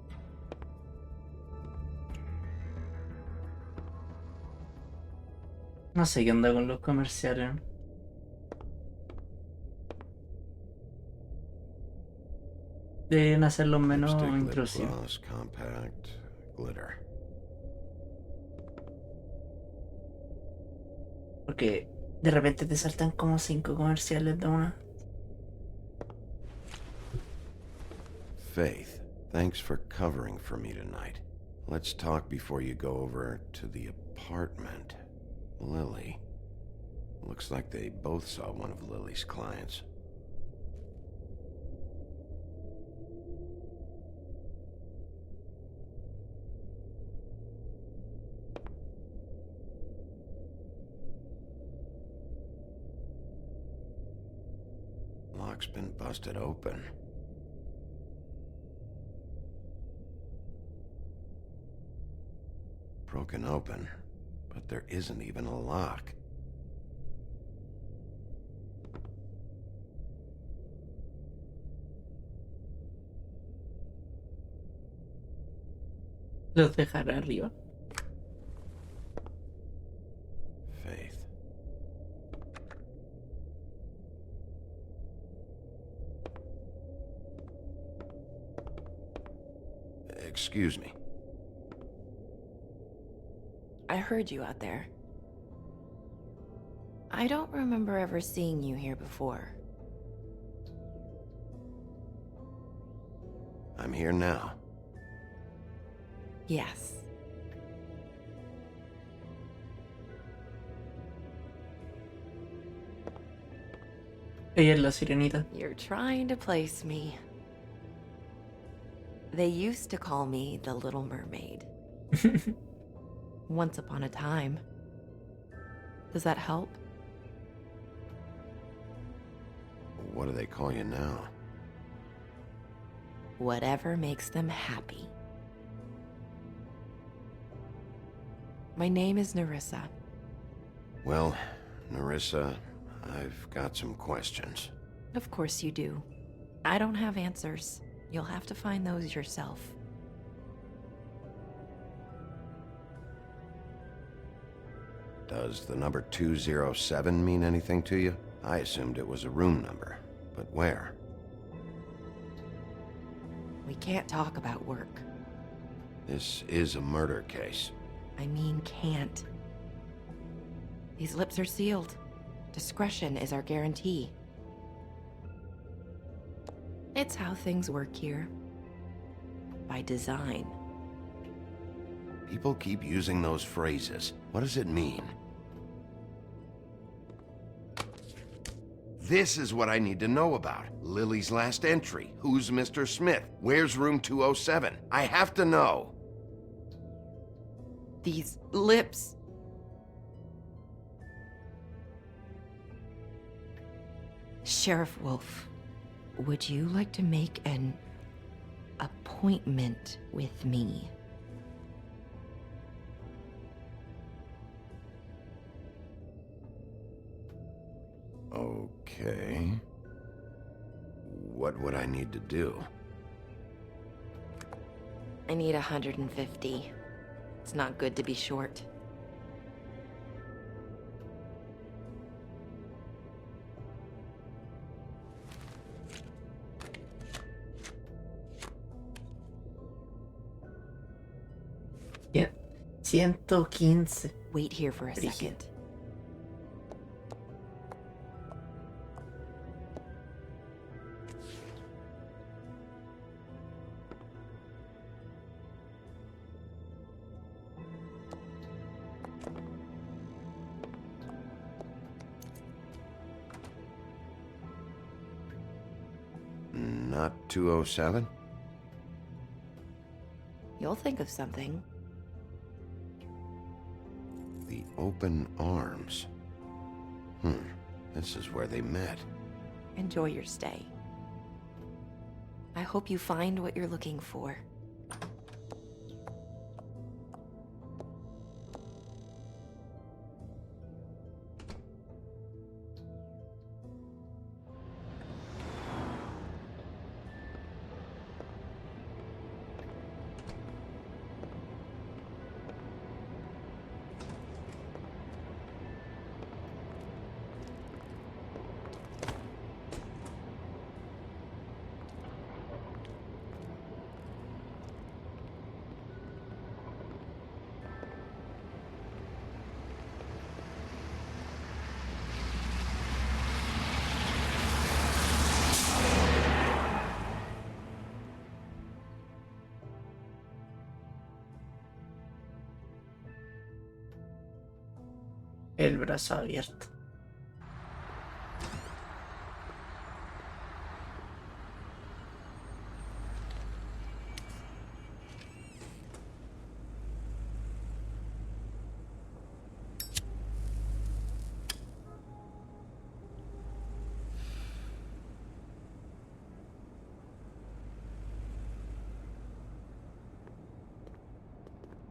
S1: No sé qué onda con los comerciales. Deberían hacerlos menos
S2: Lipstick, lip
S1: intrusivos.
S2: gloss, compact, glitter.
S1: Porque de repente te saltan como 5 comerciales de una.
S2: Faith, thanks for covering for me tonight. Let's talk before you go over to the apartment. Lily. Looks like they both saw one of Lily's clients. Lock's been busted open. Broken open, but there isn't even a lock.
S1: Los dejaré arriba.
S2: Faith. Excuse me.
S14: I heard you out there. I don't remember ever seeing you here before.
S2: I'm here now.
S14: Yes.
S1: Ella es la sirenita.
S14: You're trying to place me. They used to call me the Little Mermaid. Once upon a time. Does that help?
S2: What do they call you now?
S14: Whatever makes them happy. My name is Nerissa.
S2: Well, Nerissa, I've got some questions.
S14: Of course you do. I don't have answers. You'll have to find those yourself.
S2: Does the number 207 mean anything to you? I assumed it was a room number, but where?
S14: We can't talk about work.
S2: This is a murder case.
S14: I mean can't. These lips are sealed. Discretion is our guarantee. It's how things work here. By design.
S2: People keep using those phrases. What does it mean? This is what I need to know about. Lily's last entry. Who's Mr. Smith? Where's room 207? I have to know.
S14: These lips. Sheriff Wolf. Would you like to make an appointment with me?
S2: Okay. What would I need to do?
S14: I need 150. It's not good to be short.
S1: Yeah. 115.
S14: Wait here for a
S1: Brígido.
S14: second.
S2: Not 207?
S14: You'll think of something.
S2: The open arms. This is where they met.
S14: Enjoy your stay. I hope you find what you're looking for.
S1: El brazo abierto.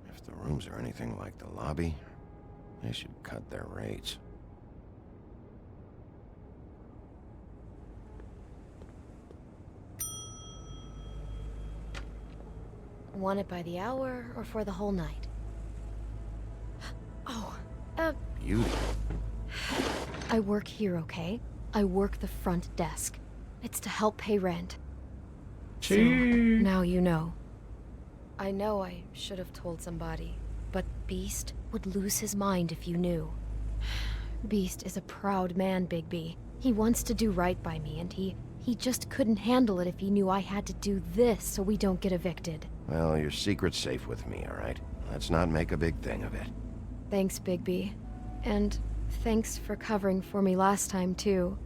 S2: If the rooms are anything like the lobby, they should cut their rates.
S4: Want it by the hour or for the whole night? Oh,
S2: Beauty.
S4: I work here, okay? I work the front desk. It's to help pay rent. So, now you know. I know I should have told somebody, but Beast would lose his mind if you knew. Beast is a proud man, Bigby. He wants to do right by me, and he just couldn't handle it if he knew I had to do this so we don't get evicted.
S2: Well, your secret's safe with me, all right? Let's not make a big thing of it.
S4: Thanks, Bigby. And thanks for covering for me last time, too.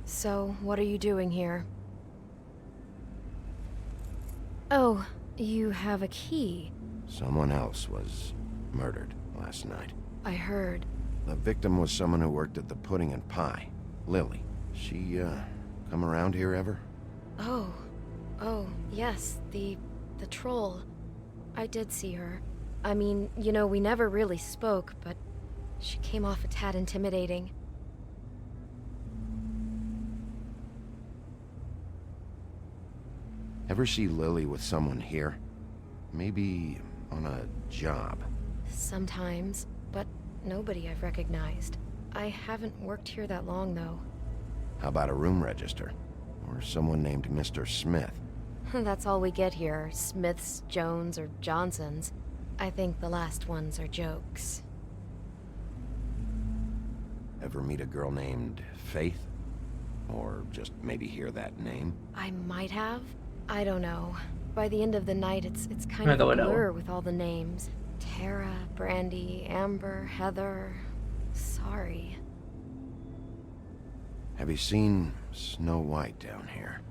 S4: So, what are you doing here? Oh, you have a key.
S2: Someone else was murdered last night.
S4: I heard.
S2: The victim was someone who worked at the Pudding and Pie. Lily. She, come around here ever?
S4: Oh, yes, the troll. I did see her. I mean, you know, we never really spoke, but she came off a tad intimidating.
S2: Ever see Lily with someone here? Maybe on a job.
S4: Sometimes, but nobody I've recognized. I haven't worked here that long, though.
S2: How about a room register? Or someone named Mr. Smith?
S4: That's all we get here, Smiths, Jones, or Johnsons. I think the last ones are jokes.
S2: Ever meet a girl named Faith? Or just maybe hear that name?
S4: I might have. I don't know. By the end of the night, it's kind of a blur with all the names. Tara, Brandy, Amber, Heather... Sorry.
S2: Have you seen Snow White down here?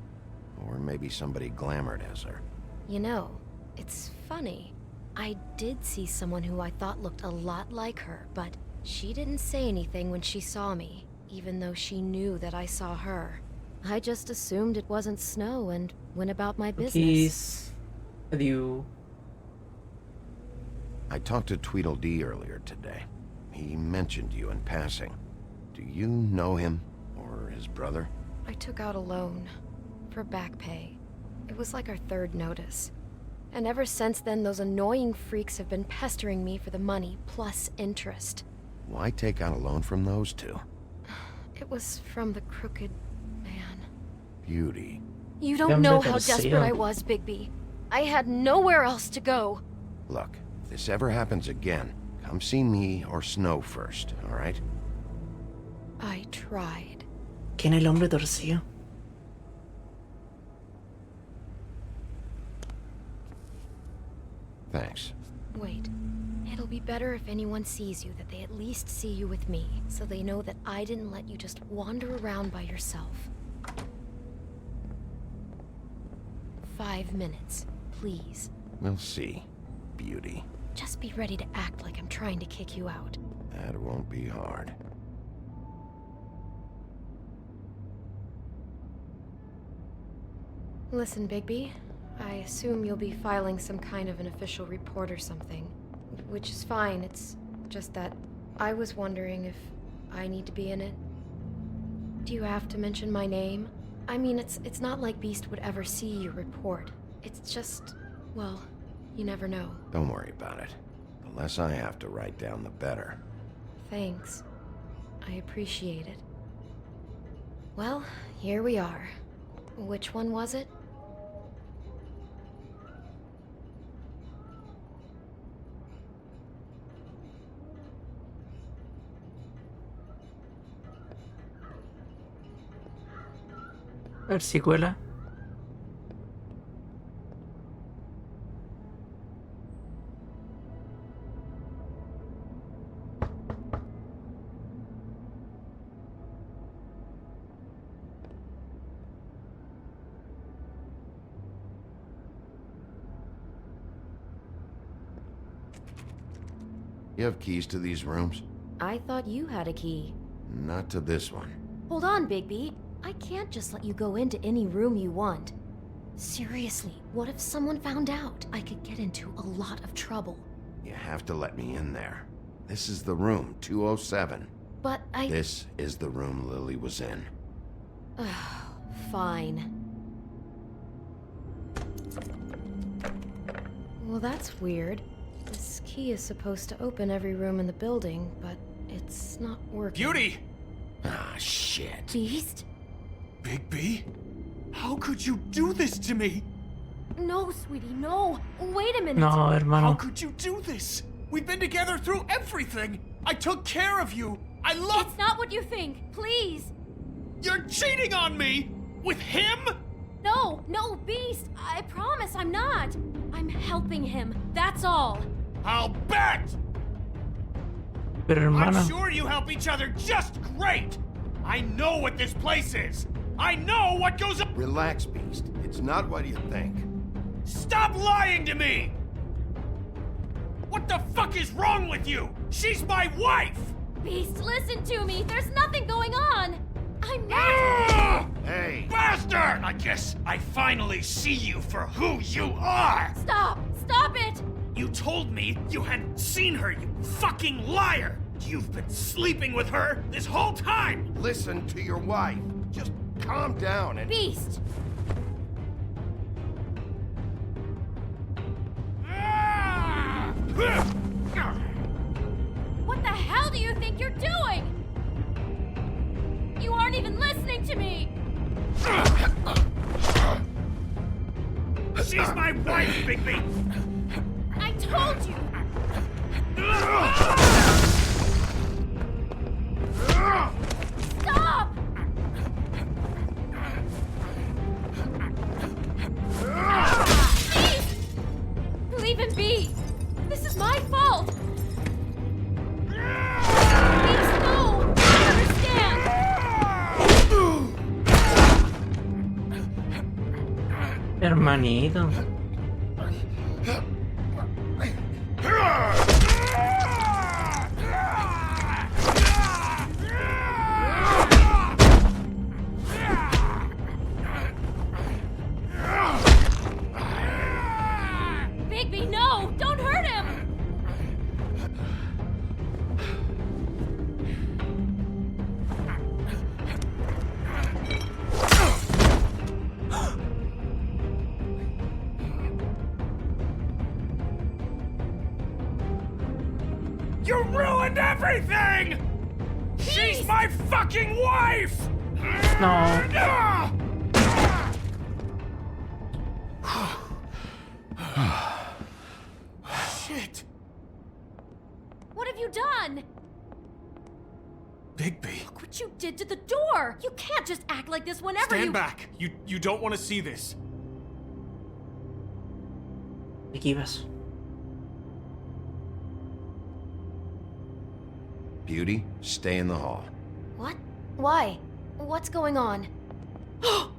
S2: Or maybe somebody glamored as her?
S4: You know, it's funny. I did see someone who I thought looked a lot like her, but she didn't say anything when she saw me, even though she knew that I saw her. I just assumed it wasn't snow and went about my business.
S1: Cookies. Adieu.
S2: I talked to Tweedledee earlier today. He mentioned you in passing. Do you know him or his brother?
S4: I took out a loan for back pay. It was like our third notice. And ever since then, those annoying freaks have been pestering me for the money plus interest.
S2: Why take out a loan from those two?
S4: It was from the crooked man.
S2: Beauty.
S4: You don't know how desperate I was, Bigby. I had nowhere else to go.
S2: Look, if this ever happens again, come see me or Snow first, all right?
S4: I tried.
S1: ¿Quién es el hombre torcido?
S2: Thanks.
S4: Wait. It'll be better if anyone sees you that they at least see you with me, so they know that I didn't let you just wander around by yourself. 5 minutes, please.
S2: We'll see, Beauty.
S4: Just be ready to act like I'm trying to kick you out.
S2: That won't be hard.
S4: Listen, Bigby. I assume you'll be filing some kind of an official report or something. Which is fine, it's just that I was wondering if I need to be in it. Do you have to mention my name? I mean, it's not like Beast would ever see your report. It's just, well, you never know.
S2: Don't worry about it. The less I have to write down, the better.
S4: Thanks. I appreciate it. Well, here we are. Which one was it?
S1: A ver si cuela.
S2: You have keys to these rooms?
S4: I thought you had a key.
S2: Not to this one.
S4: Hold on, Bigby. I can't just let you go into any room you want. Seriously, what if someone found out? I could get into a lot of trouble.
S2: You have to let me in there. This is the room, 207.
S4: But
S2: This is the room Lily was in.
S4: Fine. Well, that's weird. This key is supposed to open every room in the building, but it's not working.
S5: Beauty!
S2: Ah, shit.
S4: Beast?
S5: Bigby? How could you do this to me?
S10: No, sweetie, no. Wait a minute.
S1: No, hermano.
S5: How could you do this? We've been together through everything. I took care of you. I love...
S10: It's not what you think. Please.
S5: You're cheating on me! With him?
S10: No, Beast. I promise I'm not. I'm helping him. That's all.
S5: I'll bet!
S1: Pero hermana.
S5: I'm sure you help each other just great! I know what this place is! I know what goes on!
S2: Relax, Beast. It's not what you think.
S5: Stop lying to me! What the fuck is wrong with you? She's my wife!
S10: Beast, listen to me. There's nothing going on. I'm not...
S2: Hey!
S5: Bastard! I guess I finally see you for who you are!
S10: Stop! Stop it!
S5: You told me you hadn't seen her, you fucking liar! You've been sleeping with her this whole time!
S2: Listen to your wife. Just calm down and...
S10: Beast! What the hell do you think you're doing? You aren't even listening to me!
S5: She's my wife, Bigby!
S10: I told you! Stop! Please! Leave him be! This is my fault! Please, no! I understand!
S1: Hermanito.
S16: everything! She's my fucking wife!
S1: No.
S16: Shit!
S10: What have you done?
S16: Bigby.
S10: Look what you did to the door! You can't just act like this whenever
S16: Stand back. You don't want to see this.
S1: Aquí vas.
S2: Beauty, stay in the hall.
S4: What? Why? What's going on? Oh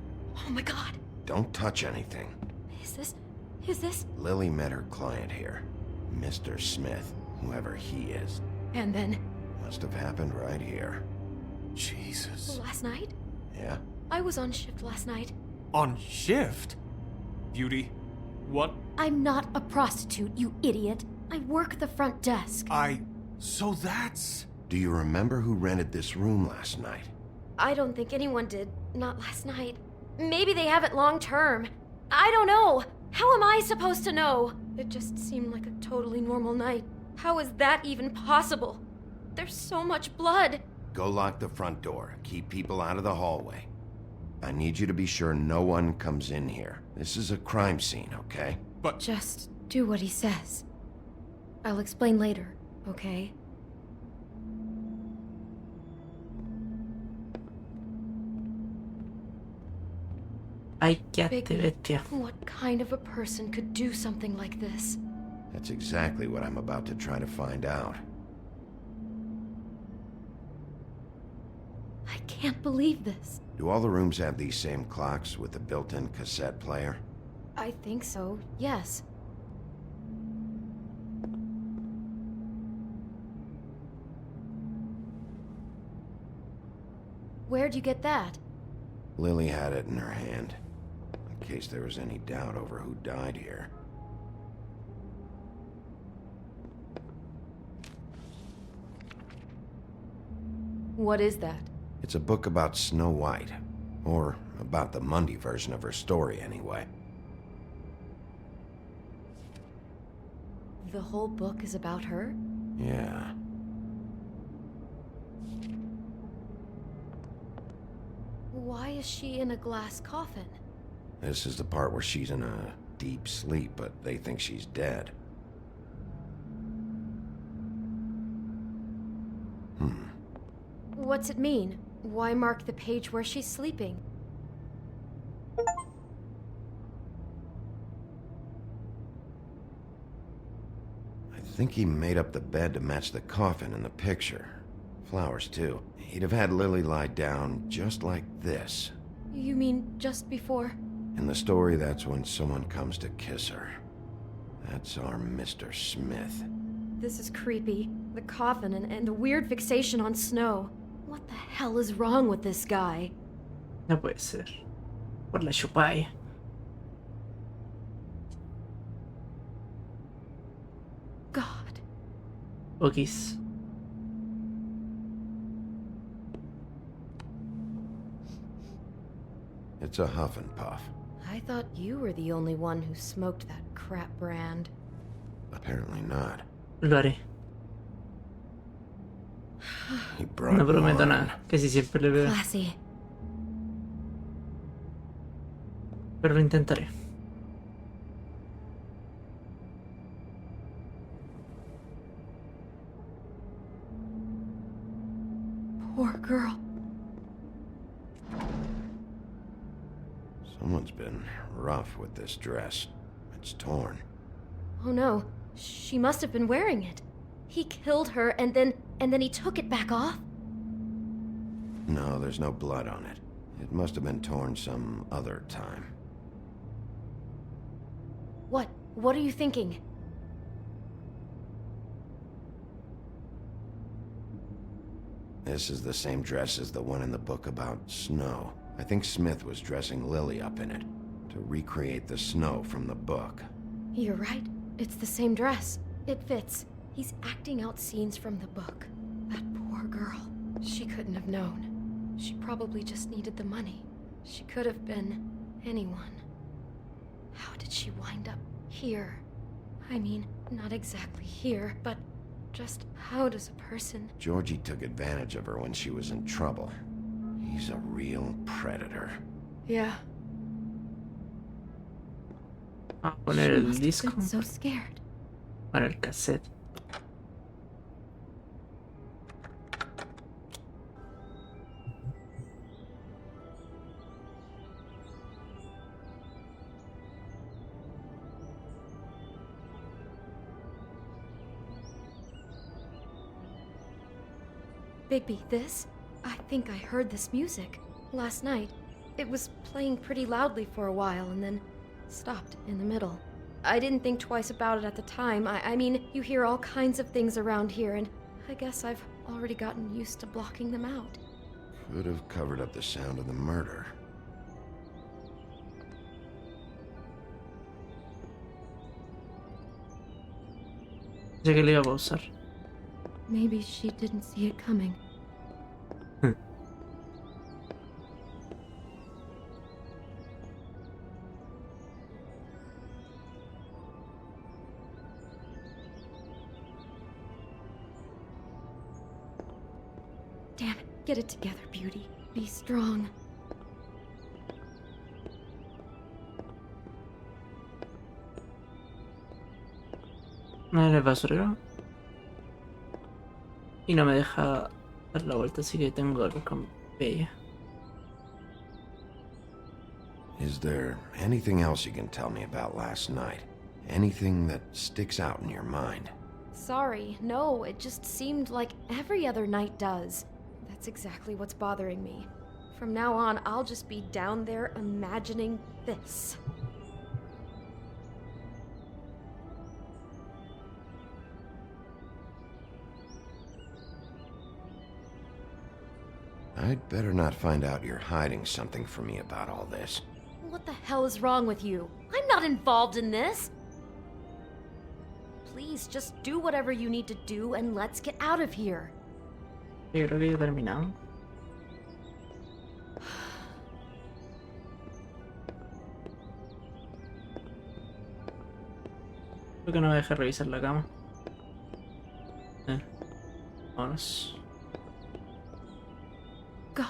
S4: my god.
S2: Don't touch anything.
S4: Is this?
S2: Lily met her client here. Mr. Smith, whoever he is.
S4: And then?
S2: Must have happened right here.
S16: Jesus.
S4: Last night?
S2: Yeah?
S4: I was on shift last night.
S16: On shift? Beauty, what?
S4: I'm not a prostitute, you idiot. I work the front desk.
S16: So that's...
S2: Do you remember who rented this room last night?
S4: I don't think anyone did. Not last night. Maybe they have it long term. I don't know. How am I supposed to know? It just seemed like a totally normal night. How is that even possible? There's so much blood.
S2: Go lock the front door. Keep people out of the hallway. I need you to be sure no one comes in here. This is a crime scene, okay?
S16: But...
S4: Just do what he says. I'll explain later, okay?
S1: Ay, quédate,
S4: Bigby,
S1: bestia.
S4: what kind of a person could do something like this?
S2: That's exactly what I'm about to try to find out.
S4: I can't believe this.
S2: Do all the rooms have these same clocks with the built-in cassette player?
S4: I think so, yes. Where'd you get that?
S2: Lily had it in her hand, in case there was any doubt over who died here.
S4: What is that?
S2: It's a book about Snow White. Or about the Mundy version of her story, anyway.
S4: The whole book is about her?
S2: Yeah.
S4: Why is she in a glass coffin?
S2: This is the part where she's in a deep sleep, but they think she's dead.
S4: What's it mean? Why mark the page where she's sleeping?
S2: I think he made up the bed to match the coffin in the picture. Flowers, too. He'd have had Lily lie down just like this.
S4: You mean just before?
S2: In the story, that's when someone comes to kiss her. That's our Mr. Smith.
S4: This is creepy. The coffin and the weird fixation on snow. What the hell is wrong with this guy?
S1: No puede ser. Por la chupalla.
S4: God.
S1: Okis.
S2: It's a huff and puff.
S4: I thought you were the only one who smoked that crap brand.
S2: Apparently not.
S1: Lo haré.
S2: He brought
S1: No prometo
S2: wine.
S1: nada. Casi siempre le veo.
S4: Classy.
S1: Pero lo intentaré.
S4: Poor girl.
S2: Someone's been rough with this dress. It's torn.
S4: Oh no. She must have been wearing it. He killed her and then he took it back off?
S2: No, there's no blood on it. It must have been torn some other time.
S4: What are you thinking?
S2: This is the same dress as the one in the book about snow. I think Smith was dressing Lily up in it to recreate the snow from the book.
S4: You're right. It's the same dress. It fits. He's acting out scenes from the book. That poor girl. She couldn't have known. She probably just needed the money. She could have been anyone. How did she wind up here? I mean, not exactly here, but Just how does a person...
S2: Georgie took advantage of her when she was in trouble. He's a real predator.
S4: Yeah.
S1: A poner el
S4: She must have
S1: disco.
S4: been so scared.
S1: Para el cassette.
S4: Bigby, this? I think I heard this music. Last night. It was playing pretty loudly for a while and then stopped in the middle. I didn't think twice about it at the time. I mean, you hear all kinds of things around here, and I guess I've already gotten used to blocking them out.
S2: Could have covered up the sound of the murder.
S1: Pensé que le iba a pausar.
S4: Maybe she didn't see it coming. Damn it, get it together, Beauty. Be strong.
S1: No en el basurero. Y no me deja dar la vuelta, así que tengo que hablar con Bella.
S2: Is there anything else you can tell me about last night? Anything that sticks out in your mind?
S4: Sorry, no, it just seemed like every other night does. That's exactly what's bothering me. From now on, I'll just be down there imagining this.
S2: I'd better not find out you're hiding something from me about all this.
S4: What the hell is wrong with you? I'm not involved in this! Please, just do whatever you need to do and let's get out of here.
S1: Yo creo que ya he terminado. Creo que no me deja revisar la cama. Vámonos.
S4: God.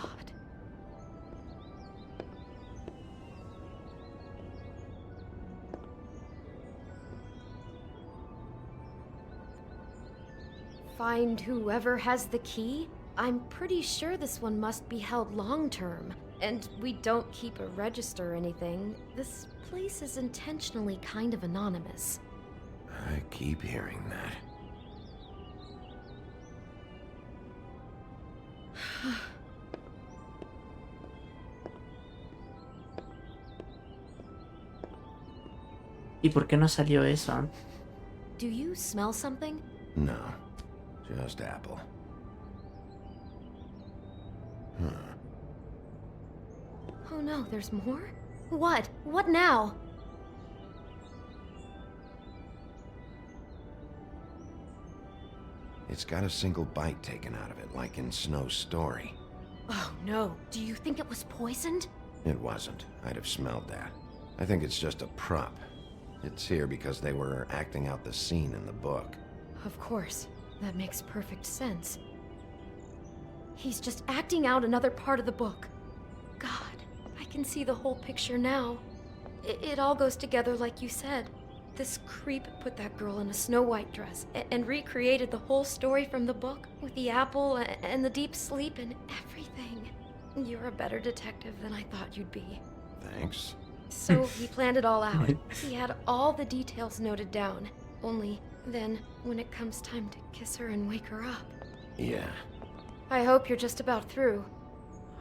S4: Find whoever has the key? I'm pretty sure this one must be held long-term. And we don't keep a register or anything. This place is intentionally kind of anonymous.
S2: I keep hearing that.
S1: ¿Y por qué no salió eso?
S4: Do you smell something?
S2: No, just apple.
S4: Oh no, there's more? What? What now?
S2: It's got a single bite taken out of it, like in Snow's story.
S4: Oh no, do you think it was poisoned?
S2: It wasn't. I'd have smelled that. I think it's just a prop. It's here because they were acting out the scene in the book.
S4: Of course. That makes perfect sense. He's just acting out another part of the book. God, I can see the whole picture now. It all goes together like you said. This creep put that girl in a Snow White dress and recreated the whole story from the book with the apple and the deep sleep and everything. You're a better detective than I thought you'd be.
S2: Thanks.
S4: So he planned it all out. He had all the details noted down. Only then, when it comes time to kiss her and wake her up.
S2: Yeah.
S4: I hope you're just about through.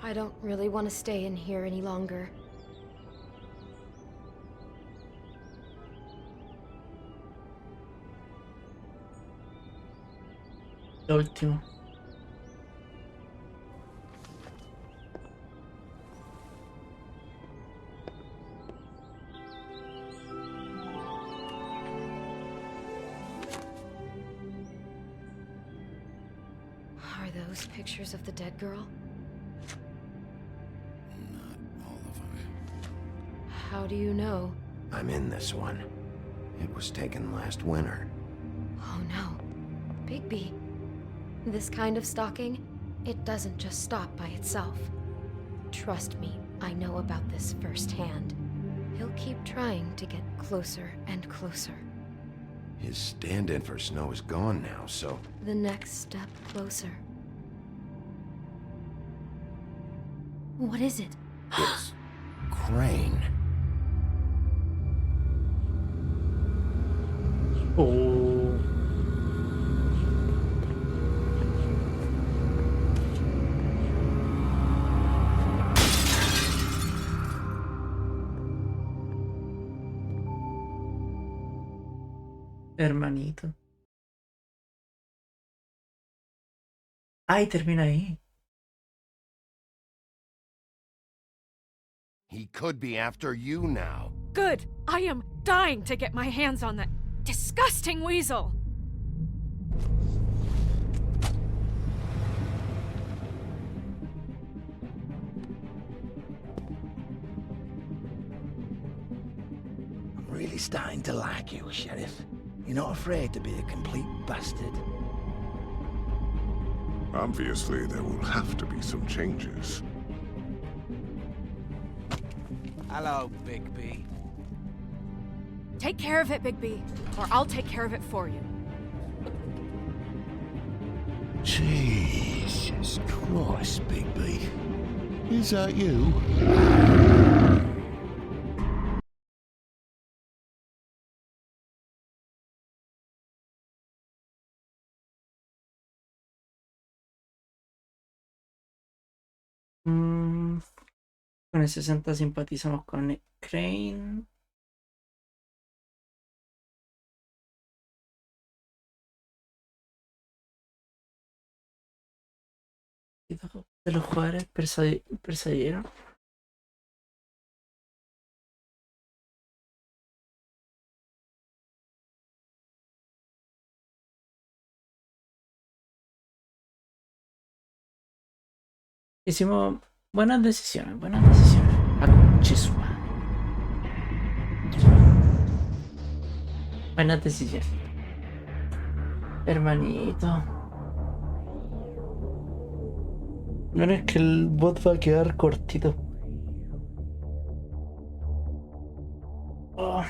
S4: I don't really want to stay in here any longer.
S1: Lo último.
S4: Are those pictures of the dead girl?
S2: Not all of them.
S4: How do you know?
S2: I'm in this one. It was taken last winter.
S4: Oh no. Bigby, this kind of stalking, it doesn't just stop by itself. Trust me, I know about this firsthand. He'll keep trying to get closer and closer.
S2: His stand-in for Snow is gone now, so...
S4: The next step closer. What is it?
S2: It's... Crane.
S1: Oh. Hermanito. Ay, termina ahí.
S2: He could be after you now.
S3: Good! I am dying to get my hands on that disgusting weasel!
S12: I'm really starting to like you, Sheriff. You're not afraid to be a complete bastard.
S8: Obviously, there will have to be some changes.
S5: Hello, Bigby.
S3: Take care of it, Bigby, or I'll take care of it for you.
S2: Jesus Christ, Bigby. Is that you?
S1: Con el 60 simpatizamos con Crane. De los jugadores persuadieron. Hicimos buenas decisiones, buenas decisiones. Chisua. Buenas decisiones. Hermanito. No es que el bot va a quedar cortito. Oh.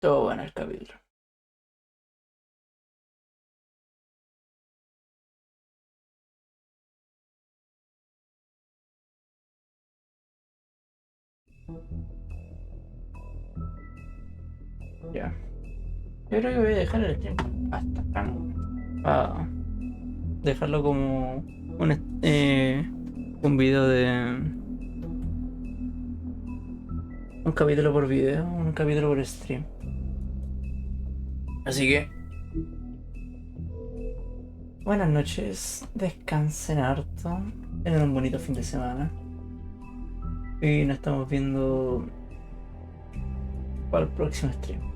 S1: Todo bueno el capítulo. Ya. Yo creo que voy a dejar el stream hasta acá, ¿no? Para dejarlo como un video de... Un capítulo por video, un capítulo por stream. Así que... Buenas noches, descansen harto, tengan un bonito fin de semana. Y nos estamos viendo para el próximo stream.